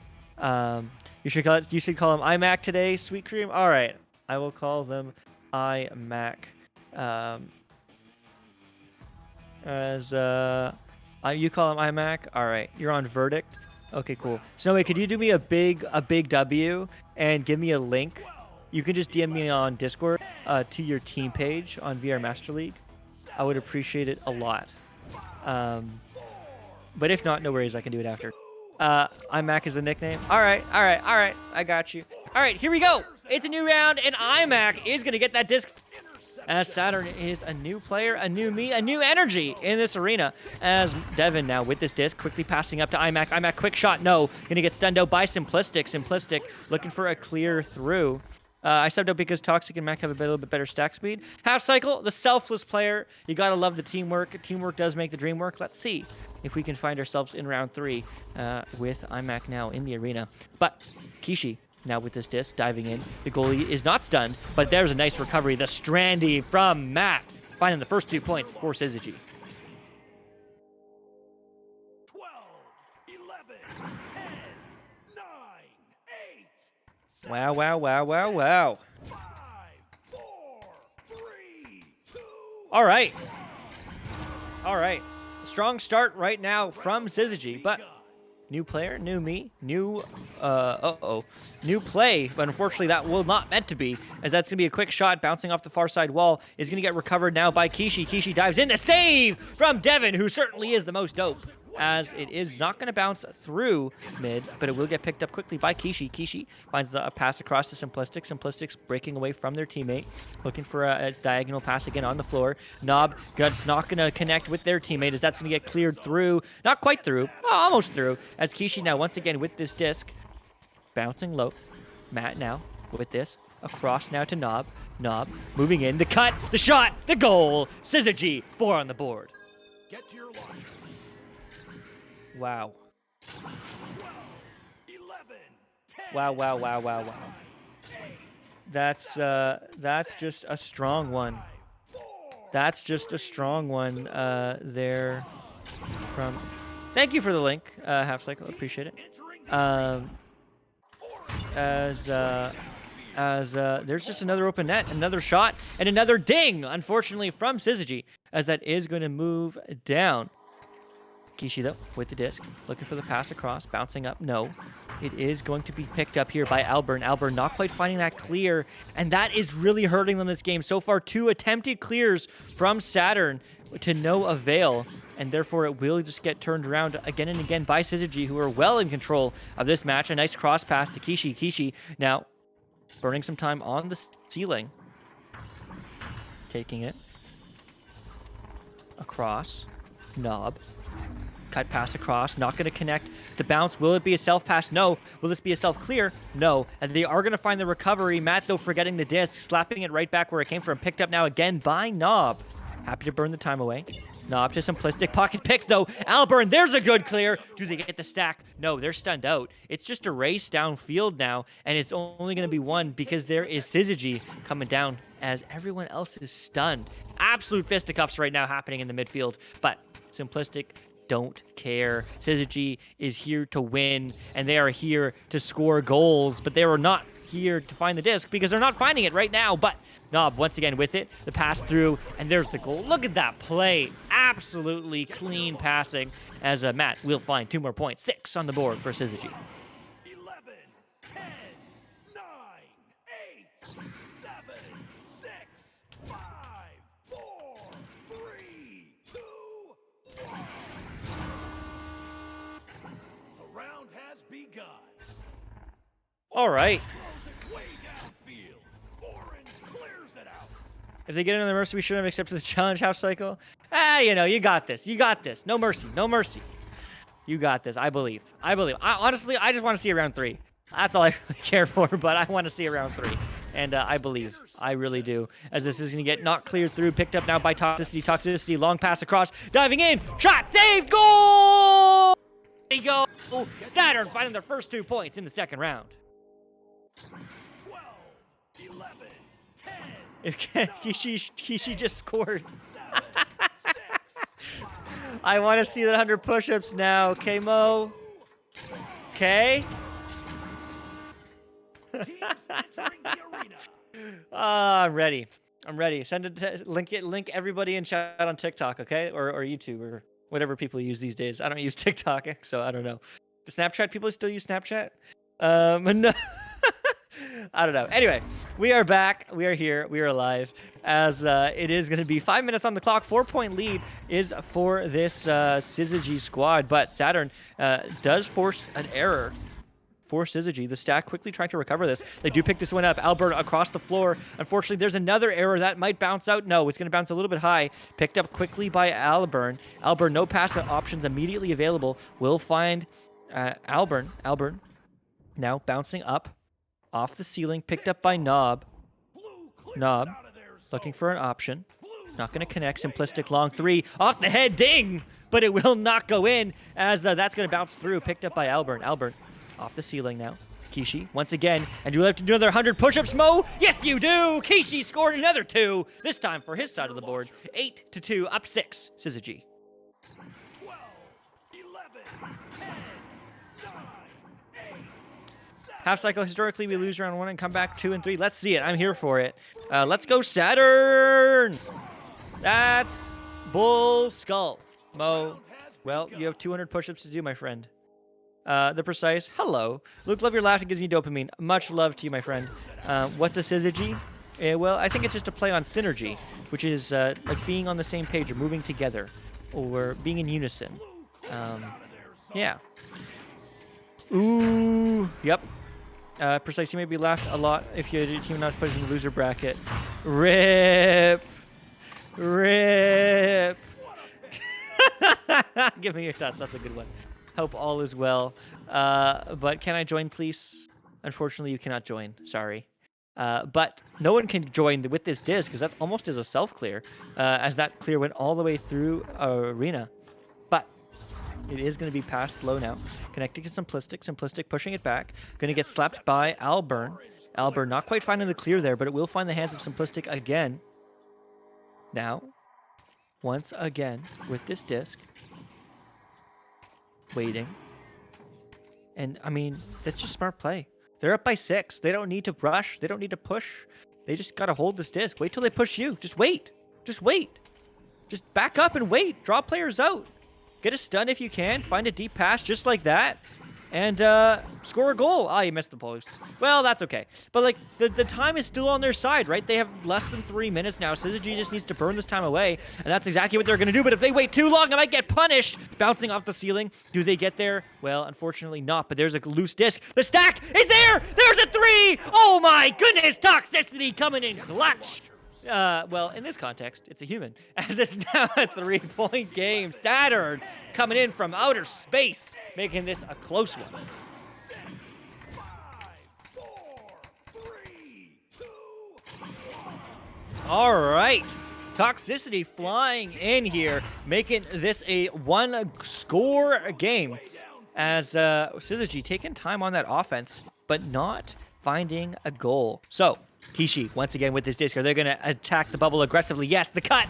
You should call them iMac today, Sweet Cream. All right, I will call them iMac. You call them iMac. All right, you're on Verdict. Okay, cool. Snowy, could you do me a big W and give me a link? You can just DM me on Discord to your team page on VR Master League. I would appreciate it a lot. But if not, no worries, I can do it after. iMac is the nickname. All right, I got you. All right, here we go. It's a new round, and iMac is gonna get that disc. As Saturn is a new player, a new me, a new energy in this arena. As Devin now with this disc, quickly passing up to iMac. iMac, quick shot, no. Gonna get stunned out by Simplistic. Simplistic looking for a clear through. I subbed out because Toxic and Mac have a little bit better stack speed. Half Cycle, the selfless player. You gotta love the teamwork. Teamwork does make the dream work. Let's see if we can find ourselves in round 3 with iMac now in the arena. But Kishi now with this disc diving in. The goalie is not stunned, but there's a nice recovery. The Strandy from Matt, finding the first 2 points for Syzygy. 12, 11, 10, 9, 8, 7, Wow. 5, 4, 3, 2. All right. Strong start right now from Syzygy, but new player, new me, new play, but unfortunately that will not meant to be, as that's going to be a quick shot bouncing off the far side wall. Is going to get recovered now by Kishi. Kishi dives in, the save from Devin, who certainly is the most dope, as it is not going to bounce through mid, but it will get picked up quickly by Kishi. Kishi finds a pass across to Simplistic. Simplistic's breaking away from their teammate, looking for a diagonal pass again on the floor. Nob Gut's not going to connect with their teammate, as that's going to get cleared through. Not quite through, almost through, as Kishi now once again with this disc, bouncing low. Matt now with this, across now to Nob. Nob moving in, the cut, the shot, the goal. Syzygy, 4 on the board. Get to your launchers. Wow. 12, 11, 10, Wow. 8, That's just a strong one. That's just a strong one there from... Thank you for the link, Half Cycle. Appreciate it. As there's just another open net, another shot, and another ding, unfortunately, from Syzygy, as that is going to move down. Kishi, though, with the disc, looking for the pass across, bouncing up. No. It is going to be picked up here by Alburn. Alburn not quite finding that clear, and that is really hurting them this game. So far, 2 attempted clears from Saturn to no avail, and therefore it will just get turned around again and again by Syzygy, who are well in control of this match. A nice cross pass to Kishi. Kishi now burning some time on the ceiling. Taking it across. Knob. Cut pass across, not going to connect the bounce. Will it be a self pass? No. Will this be a self clear? No. And they are going to find the recovery. Matt, though, forgetting the disc, slapping it right back where it came from. Picked up now again by Knob. Happy to burn the time away. Knob to simplistic pocket pick, though. Alburn, there's a good clear. Do they get the stack? No, they're stunned out. It's just a race downfield now, and it's only going to be one because there is Syzygy coming down as everyone else is stunned. Absolute fisticuffs right now happening in the midfield, but simplistic don't care. Syzygy is here to win, and they are here to score goals, but they are not here to find the disc because they're not finding it right now. But Knob once again with it, the pass through, and there's the goal. Look at that play. Absolutely clean passing as Matt will find 2 more points. 6 on the board for Syzygy. 11, 10, 9, 8, 7, 6, 5, 4, 3, 2, 1. The round has begun. All right. Throws it way downfield. Orange clears it out. If they get into the mercy, we shouldn't have accepted the challenge half cycle. You got this. You got this. No mercy. No mercy. You got this. I believe. Honestly, I just want to see a round 3. That's all I really care for, but I want to see a round 3. And I believe. I really do. As this is going to get not cleared through. Picked up now by Toxicity. Toxicity. Long pass across. Diving in. Shot. Save. Goal! There you go. Saturn finding their first 2 points in the second round. 12, 11, 10, If Kishi just scored. 7, 6, I want to see the 100 push-ups now. Okay, Mo. Okay. teams entering the arena. I'm ready. I'm ready. Send it. Link everybody in chat on TikTok, okay, or YouTube or whatever people use these days. I don't use TikTok, so I don't know. Snapchat. People still use Snapchat. No. I don't know. Anyway, we are back. We are here. We are alive. As it is going to be 5 minutes on the clock. 4-point lead is for this Syzygy squad. But Saturn does force an error for Syzygy. The stack quickly trying to recover this. They do pick this one up. Albert across the floor. Unfortunately, there's another error that might bounce out. No, it's going to bounce a little bit high. Picked up quickly by Alburn. Alburn, no pass options immediately available. Will find Alburn. Alburn now bouncing up. Off the ceiling, picked up by Knob. Knob, looking for an option. Not going to connect. Simplistic long 3. Off the head, ding! But it will not go in as that's going to bounce through. Picked up by Alburn. Alburn off the ceiling now. Kishi once again. And you have to do another 100 push-ups, Mo? Yes, you do! Kishi scored another 2. This time for his side of the board. 8-2, up 6, Syzygy. 12, 11, 10, 9, 8, 7. Half cycle, historically, we lose round 1 and come back 2 and 3. Let's see it. I'm here for it. Let's go, Saturn! That's bull skull. Mo, well, you have 200 push-ups to do, my friend. The precise, hello. Luke, love your laugh. It gives me dopamine. Much love to you, my friend. What's a Syzygy? Well, I think it's just a play on synergy, which is like being on the same page or moving together or being in unison. Yeah. Ooh, yep. Precise, you may be laughed a lot if your team not put in the loser bracket. Rip. Rip. Give me your thoughts. That's a good one. Hope all is well. But can I join, please? Unfortunately, you cannot join. Sorry. But no one can join with this disc because that almost is a self-clear, as that clear went all the way through arena. But it is going to be passed low now. Connecting to Simplistic. Simplistic pushing it back. Going to get slapped by Alburn. Alburn not quite finding the clear there, but it will find the hands of Simplistic again. Now, once again, with this disc. Waiting. And, I mean, that's just smart play. They're up by 6. They don't need to rush. They don't need to push. They just got to hold this disc. Wait till they push you. Just wait. Just wait. Just back up and wait. Draw players out. Get a stun if you can. Find a deep pass just like that. And score a goal. Ah, you missed the post. Well, that's okay. But, like, the time is still on their side, right? They have less than 3 minutes now. Syzygy just needs to burn this time away, and that's exactly what they're going to do. But if they wait too long, they might get punished. Bouncing off the ceiling. Do they get there? Well, unfortunately not, but there's a loose disc. The stack is there! There's a 3! Oh, my goodness! Toxicity coming in clutch! Well, in this context, it's a human, as it's now a 3-point game. Saturn coming in from outer space, making this a close one. 6, 5, 4, 3, 2. All right. Toxicity flying in here, making this a 1-score game, as Syzygy taking time on that offense, but not finding a goal. So, Kishi, once again with this disc, are they going to attack the bubble aggressively? Yes, the cut,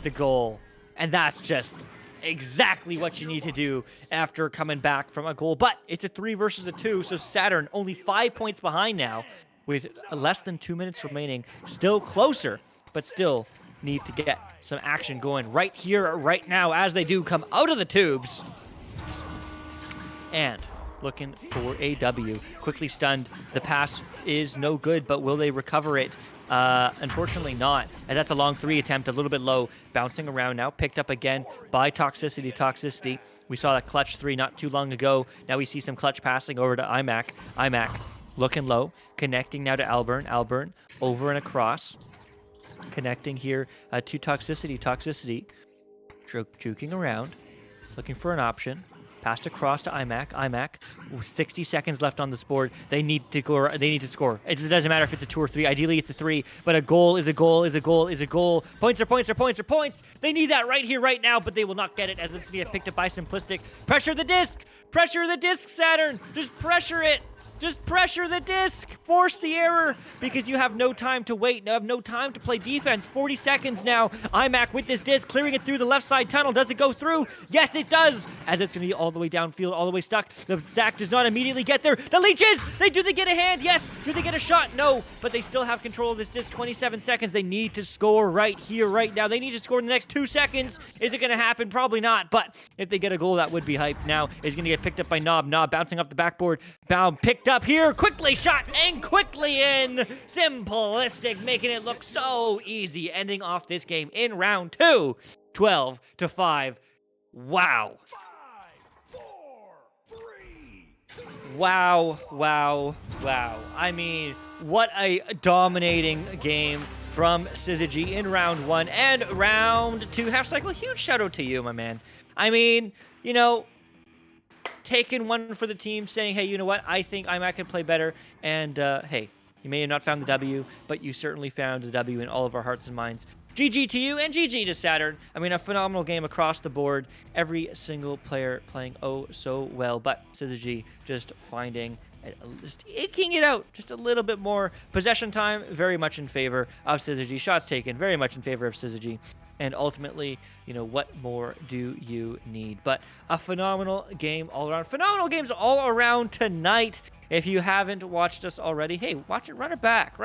the goal. And that's just exactly what you need to do after coming back from a goal. But it's a 3 versus a 2, so Saturn only 5 points behind now with less than 2 minutes remaining. Still closer, but still need to get some action going right here, right now, as they do come out of the tubes. And looking for a W. Quickly stunned. The pass is no good, but will they recover it? Unfortunately not. And that's a long 3 attempt, a little bit low. Bouncing around now. Picked up again by Toxicity. We saw that clutch 3 not too long ago. Now we see some clutch passing over to iMac looking low. Connecting now to Alburn. Over and across. Connecting here to Toxicity. Juking around. Looking for an option. Passed across to iMac. 60 seconds left on this board. They need to score. It doesn't matter if it's a 2 or 3. Ideally, it's a 3. But a goal is a goal. Points are points. They need that right here, right now. But they will not get it, as it's being picked up by Simplistic. Pressure the disc, Saturn. Just pressure it. Just pressure the disc. Force the error, because you have no time to wait. You have no time to play defense. 40 seconds now. iMac with this disc, clearing it through the left side tunnel. Does it go through? Yes, it does, as it's going to be all the way downfield, all the way stuck. The stack does not immediately get there. The leeches! Do they get a hand? Yes. Do they get a shot? No, but they still have control of this disc. 27 seconds. They need to score right here, right now. They need to score in the next 2 seconds. Is it going to happen? Probably not, but if they get a goal, that would be hype. Now is going to get picked up by Knob. Bouncing off the backboard. Picked up here. Quickly shot and quickly in. Simplistic, making it look so easy. Ending off this game in round 2. 12-5. Wow. 5, 4, 3, 2. Wow. I mean, what a dominating game from Syzygy in round 1 and round 2. Half cycle, huge shout out to you, my man. I mean, taking one for the team, saying, hey, you know what? I think I might could play better. And, hey, you may have not found the W, but you certainly found the W in all of our hearts and minds. GG to you and GG to Saturn. I mean, a phenomenal game across the board. Every single player playing oh so well, but Syzygy just finding, just eking it out just a little bit more. Possession time, very much in favor of Syzygy. Shots taken, very much in favor of Syzygy. And ultimately, what more do you need? But a phenomenal game all around. Phenomenal games all around tonight. If you haven't watched us already, hey, watch it. Run it back.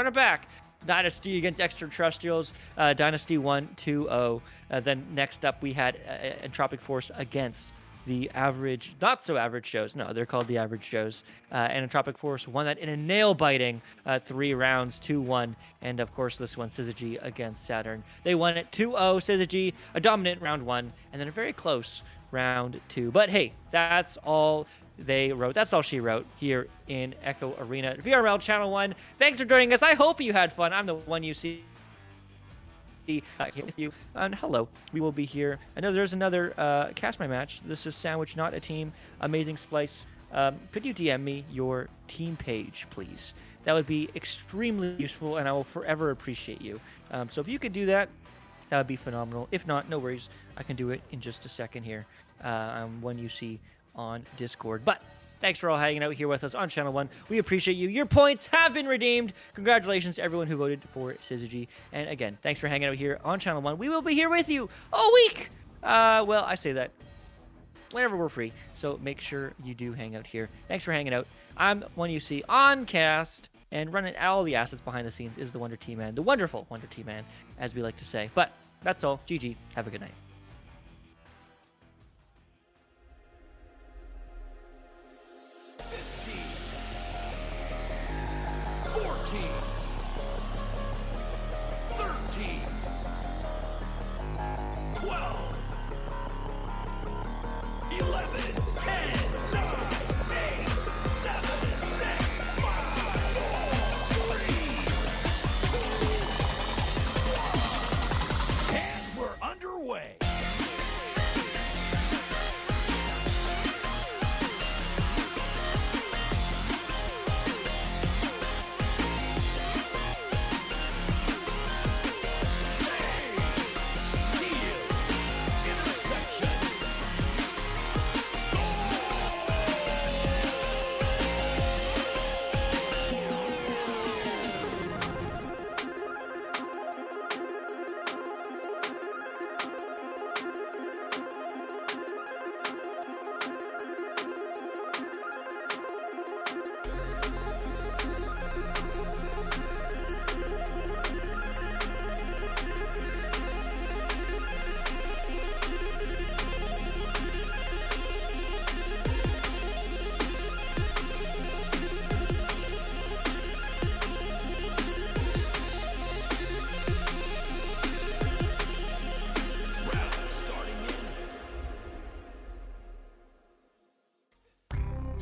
Dynasty against Extraterrestrials. Dynasty 1-2-0. Then next up, we had Entropic Force against the average, not so average Joes. No, they're called the average Joes. And Entropic Force won that in a nail-biting 3 rounds, 2-1. And of course, this one, Syzygy against Saturn. They won it 2-0. Syzygy, a dominant round 1, and then a very close round 2. But hey, that's all they wrote. That's all she wrote here in Echo Arena. VRML Channel 1. Thanks for joining us. I hope you had fun. I'm the one you see. Here with you, and hello, we will be here. I know there's another Cast My Match. This is Sandwich, not a team. Amazing Splice. Could you DM me your team page, please? That would be extremely useful, and I will forever appreciate you. So if you could do that, that would be phenomenal. If not, no worries. I can do it in just a second here. One you see on Discord. But thanks for all hanging out here with us on Channel 1. We appreciate you. Your points have been redeemed. Congratulations to everyone who voted for Syzygy. And again, thanks for hanging out here on Channel 1. We will be here with you all week. Well, I say that whenever we're free. So make sure you do hang out here. Thanks for hanging out. I'm one you see on cast, and running all the assets behind the scenes is the Wonder T-Man, the wonderful Wonder T-Man, as we like to say. But that's all. GG. Have a good night. 13, 12, 11, 10, 9, 8, 7, 6, 5, 4, 3, 2, 1. And we're underway.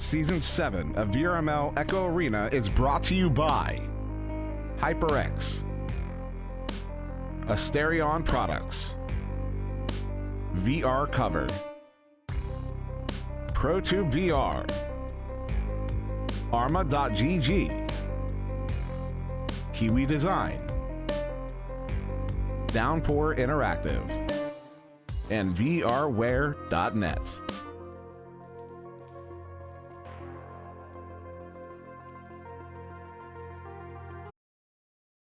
Season 7 of VRML Echo Arena is brought to you by HyperX, Asterion Products, VR Covered, ProTube VR, Arma.gg, Kiwi Design, Downpour Interactive, and VRware.net.